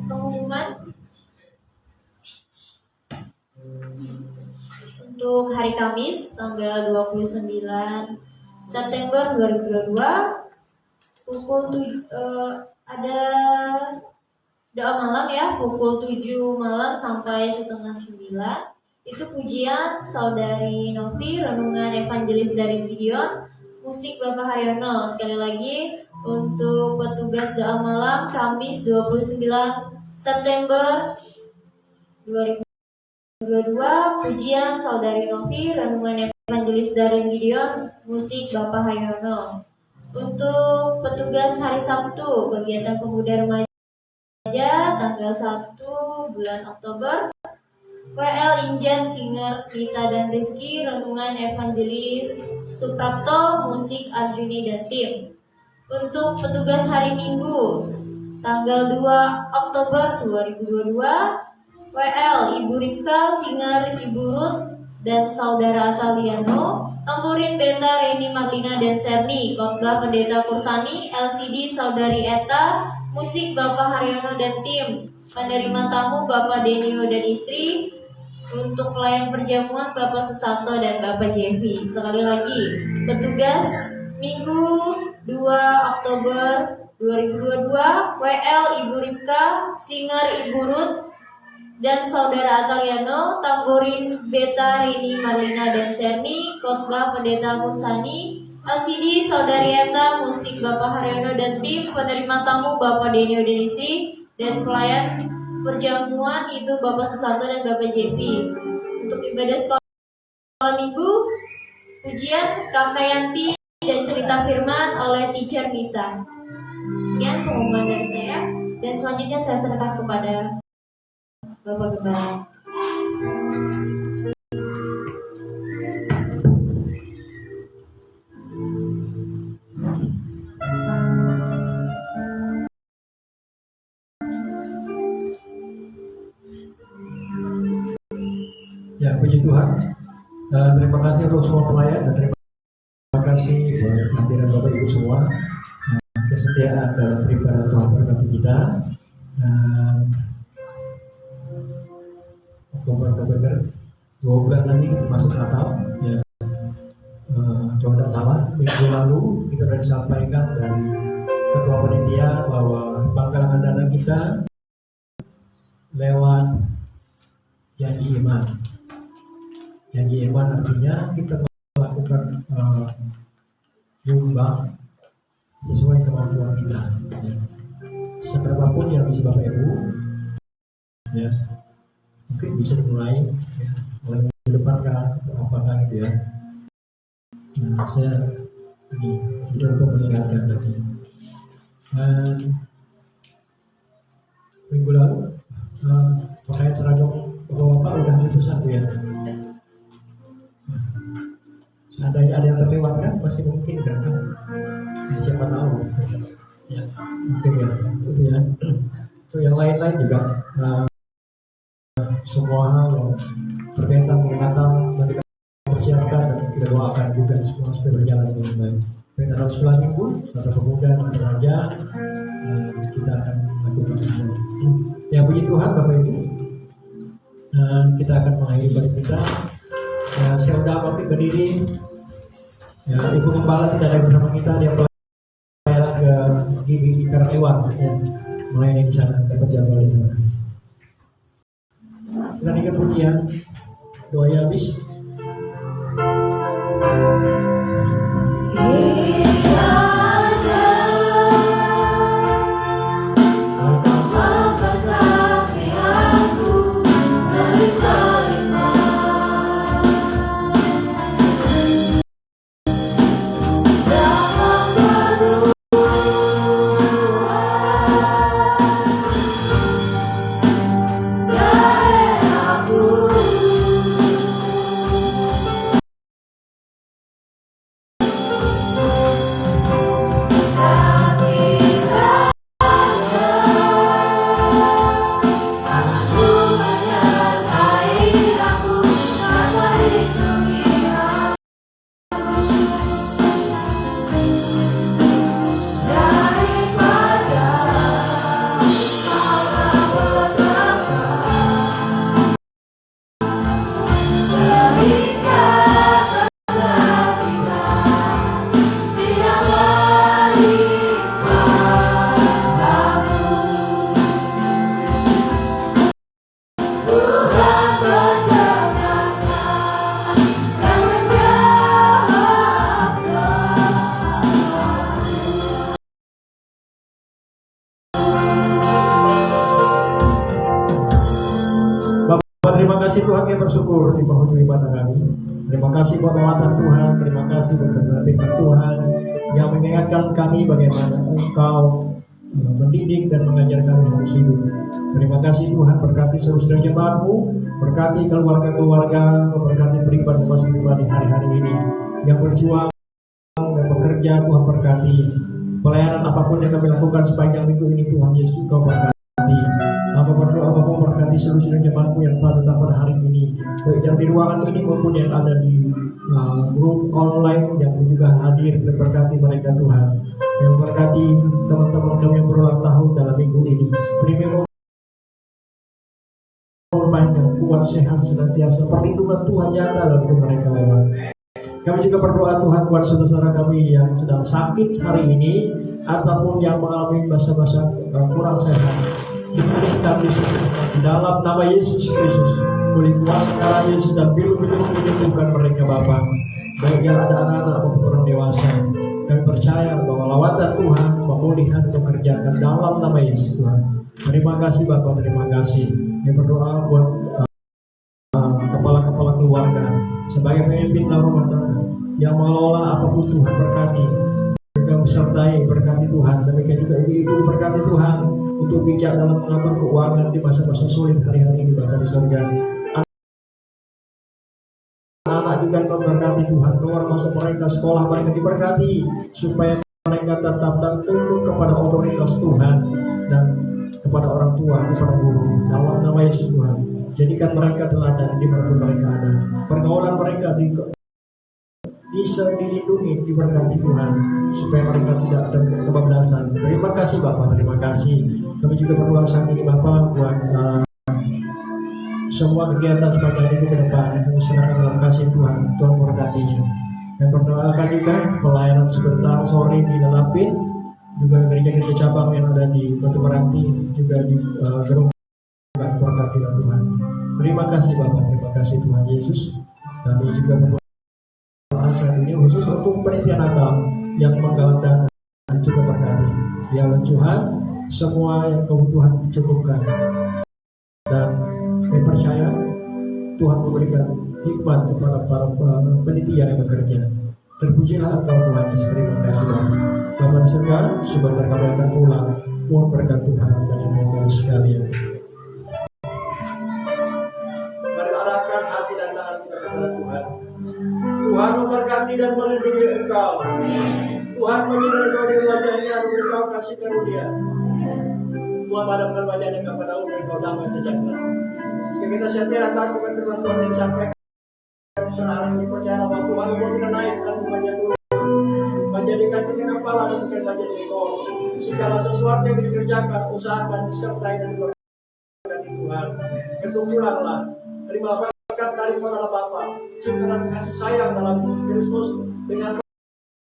pengumuman untuk hari Kamis tanggal 29 September 2022 pukul ada doa malam ya, pukul 7 malam sampai setengah 9. Itu pujian Saudari Novi, renungan evangelis dari Gideon, musik Bapak Haryono. Sekali lagi untuk petugas doa malam Kamis 29 September 2022. 2022, pujian Saudari Novi, renungan Evangelis Darren Gideon, musik Bapak Haryono. Untuk petugas hari Sabtu, kegiatan pemuda remaja tanggal 1 bulan Oktober, WL Injan, Singer Rita dan Rizky, renungan Evangelis Suprapto, musik Arjuni dan tim. Untuk petugas hari Minggu, tanggal 2 Oktober 2022, WL Ibu Rika, Singer Ibu Ruth dan Saudara Ataliano, tamburin Beta Reni Marlina dan Serni, khotbah Pendeta Kursani, LCD Saudari Eta, musik Bapak Haryono dan tim, penerima tamu Bapak Denio dan istri, untuk pelayan perjamuan Bapak Susanto dan Bapak Jevi. Sekali lagi, petugas Minggu 2 Oktober 2022, WL Ibu Rika, Singer Ibu Ruth dan Saudara Ataliano, tamborin Beta Rini Marlina dan Serni, khotbah Pendeta Kursani, LCD Saudari Eta, musik Bapak Haryono dan tim, penerima tamu Bapak Denio dan istri, dan pelayan perjamuan itu Bapak Susanto dan Bapak Jevi. Untuk ibadah sekolah minggu, pujian Kakak Yanti dan cerita firman oleh Teacher Mita. Sekian pengumuman dari saya, dan selanjutnya saya serahkan kepada Bapak Gembala. Ya, puji Tuhan. Terima kasih untuk semua pelayan dan terima kasih buat kehadiran Bapak Ibu semua, kesetiaan dalam beribadah Tuhan berkati kita. Oktober, November, 2 bulan lagi masuk Natal. Ya, kalau tidak salah, minggu lalu kita sudah disampaikan dari Ketua Panitia bahwa penggalangan dana kita lewat janji iman. Janji iman artinya kita melakukan nyumbang sesuai kemampuan kita. Ya. Seberapapun yang bisa Bapak Ibu, ya, mungkin bisa dimulai, ya, mulai mengedepankan atau apakah gitu ya. Nah, saya ini tidak untuk mengingatkan lagi. Dan minggu lalu pakaian seragam Bapak-Bapak udah dipesan tuh ya. Seandainya ada yang terlewatkan, masih mungkin kan? Ya, siapa tahu? Ya, mungkin ya, itu ya. Itu yang lain-lain juga. Semua hal yang berkaitan dengan Natal mereka persiapkan dan kita doakan juga semua supaya berjalan dengan baik. Baik Natal sekolah minggu atau pemuda atau remaja, kita akan lakukan semua. Ya, puji Tuhan Bapak Ibu. Kita akan mengakhiri ibadah kita. Ya, saya undang Bapak berdiri. Ya, Ibu Gembala tidak ada bersama kita, dia pelayanan ke Gibi Karatiwan, ya, melayani di sana, dapat jadwal di sana. Kita dengar pujian doanya habis. kami bersyukur di penghujung ibadah kami. Terima kasih buat lawatan Tuhan, terima kasih buat firman Tuhan yang mengingatkan kami bagaimana Engkau mendidik dan mengajar kami harus hidup. Terima kasih Tuhan, berkati seluruh saudara jemaat-Mu, berkati keluarga-keluarga, berkati pribadi-pribadi hari-hari ini yang berjuang dan bekerja. Tuhan berkati pelayanan apapun yang kami lakukan sepanjang minggu ini. Tuhan Yesus, Engkau berkati. Apa berdoa, Bapak berkati seluruh saudara jemaat-Mu yang pada hari ini, baik yang di ruangan ini maupun yang ada di grup online yang juga hadir. Berkati mereka Tuhan, yang berkati teman-teman kami yang berulang tahun dalam minggu ini. Beri panjang, kuat, sehat, senantiasa. Perlindungan Tuhan nyata dalam hidup mereka lewat. Kami juga berdoa Tuhan buat saudara kami yang sedang sakit hari ini ataupun yang mengalami masa-masa kurang sehat. Diberikan di dalam nama Yesus Kristus, oleh kuasa darah Yesus dan biru-biru menyembuhkan mereka Bapa. Baik yang ada anak-anak maupun orang dewasa. Kami percaya bahwa lawatan Tuhan pemulihan untuk kerjakan dalam nama Yesus Tuhan. Terima kasih Bapak, terima kasih. Kami berdoa buat kepala-kepala keluarga sebagai pemimpin dalam rumah tangga yang mengelola apapun. Tuhan berkati, mereka besertai, berkati Tuhan. Demikian juga ibu-ibu berkati Tuhan untuk bijak dalam mengatur keuangan di masa-masa sulit hari-hari ini Bapa di surga. Anak-anak juga Kau berkati Tuhan, keluar masuk mereka, sekolah mereka diberkati supaya mereka tetap tunduk kepada otoritas Tuhan dan kepada orang tua, kepada guru. Dalam nama Yesus Tuhan, jadikan mereka teladan di mana mereka ada. Pergaulan mereka bisa dilindungi, diberkati Tuhan, supaya mereka tidak ada kebablasan. Terima kasih Bapak, terima kasih. Kami juga berdoa saat ini Bapak buat semua kegiatan sepanjang minggu ke depan. Kami serahkan dalam kasih Tuhan, Tuhan memberkatinya. Dan berdoakan juga pelayanan sebentar sore di Lalapin, juga gereja-gereja cabang yang ada di Batu Meranti, juga di Gerung. Berkati Tuhan. Terima kasih Bapak, terima kasih Tuhan Yesus. Kami juga berdoa saat ini khusus untuk panitia Natal yang menggalang dana, juga berkati. Ya Tuhan, semua yang kebutuhan dicukupkan. Dan saya percaya Tuhan memberikan hikmat kepada para panitia yang bekerja. Terpujilah Engkau Tuhan Yesus. Terima kasih Bapak. Bapa di surga, sebentar kami akan pulang. Mohon berkat Tuhan dan yang mau sekalian. Mari arahkan hati dan tangan kita kepada Tuhan. Tuhan memberkati dan melindungi Engkau. Tuhan menyinari Engkau di wajahnya, lalu Engkau kasih karunia. Tuhan padamkan wajahnya kepada Engkau damai sejahtera. Jika kita setia dan takut firman Tuhan yang disampaikan, hari ini percaya bahwa Tuhan mau tidak naik dan wajah turun. Menjadikan kita kepala dan bukan menjadi ekor. Segala sesuatu yang dikerjakan, usahakan disertai dan diberkati Tuhan. Ketumbuhanlah, terima berkat dari para Bapa, cinta dan kasih sayang dalam Kristus dengan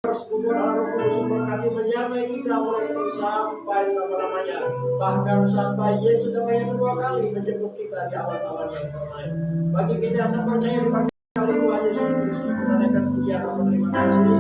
persekutuan Allah Roh Kudus berkati menyertai kita mulai sekarang sampai selama-lamanya. Bahkan sampai Yesus datang yang kedua kali menjemput kita di awal-awal yang pertama. Bagi kita yang terpercaya di kali Tuhan Yesus Kristus, kita naikkan pujian dan terima kasih.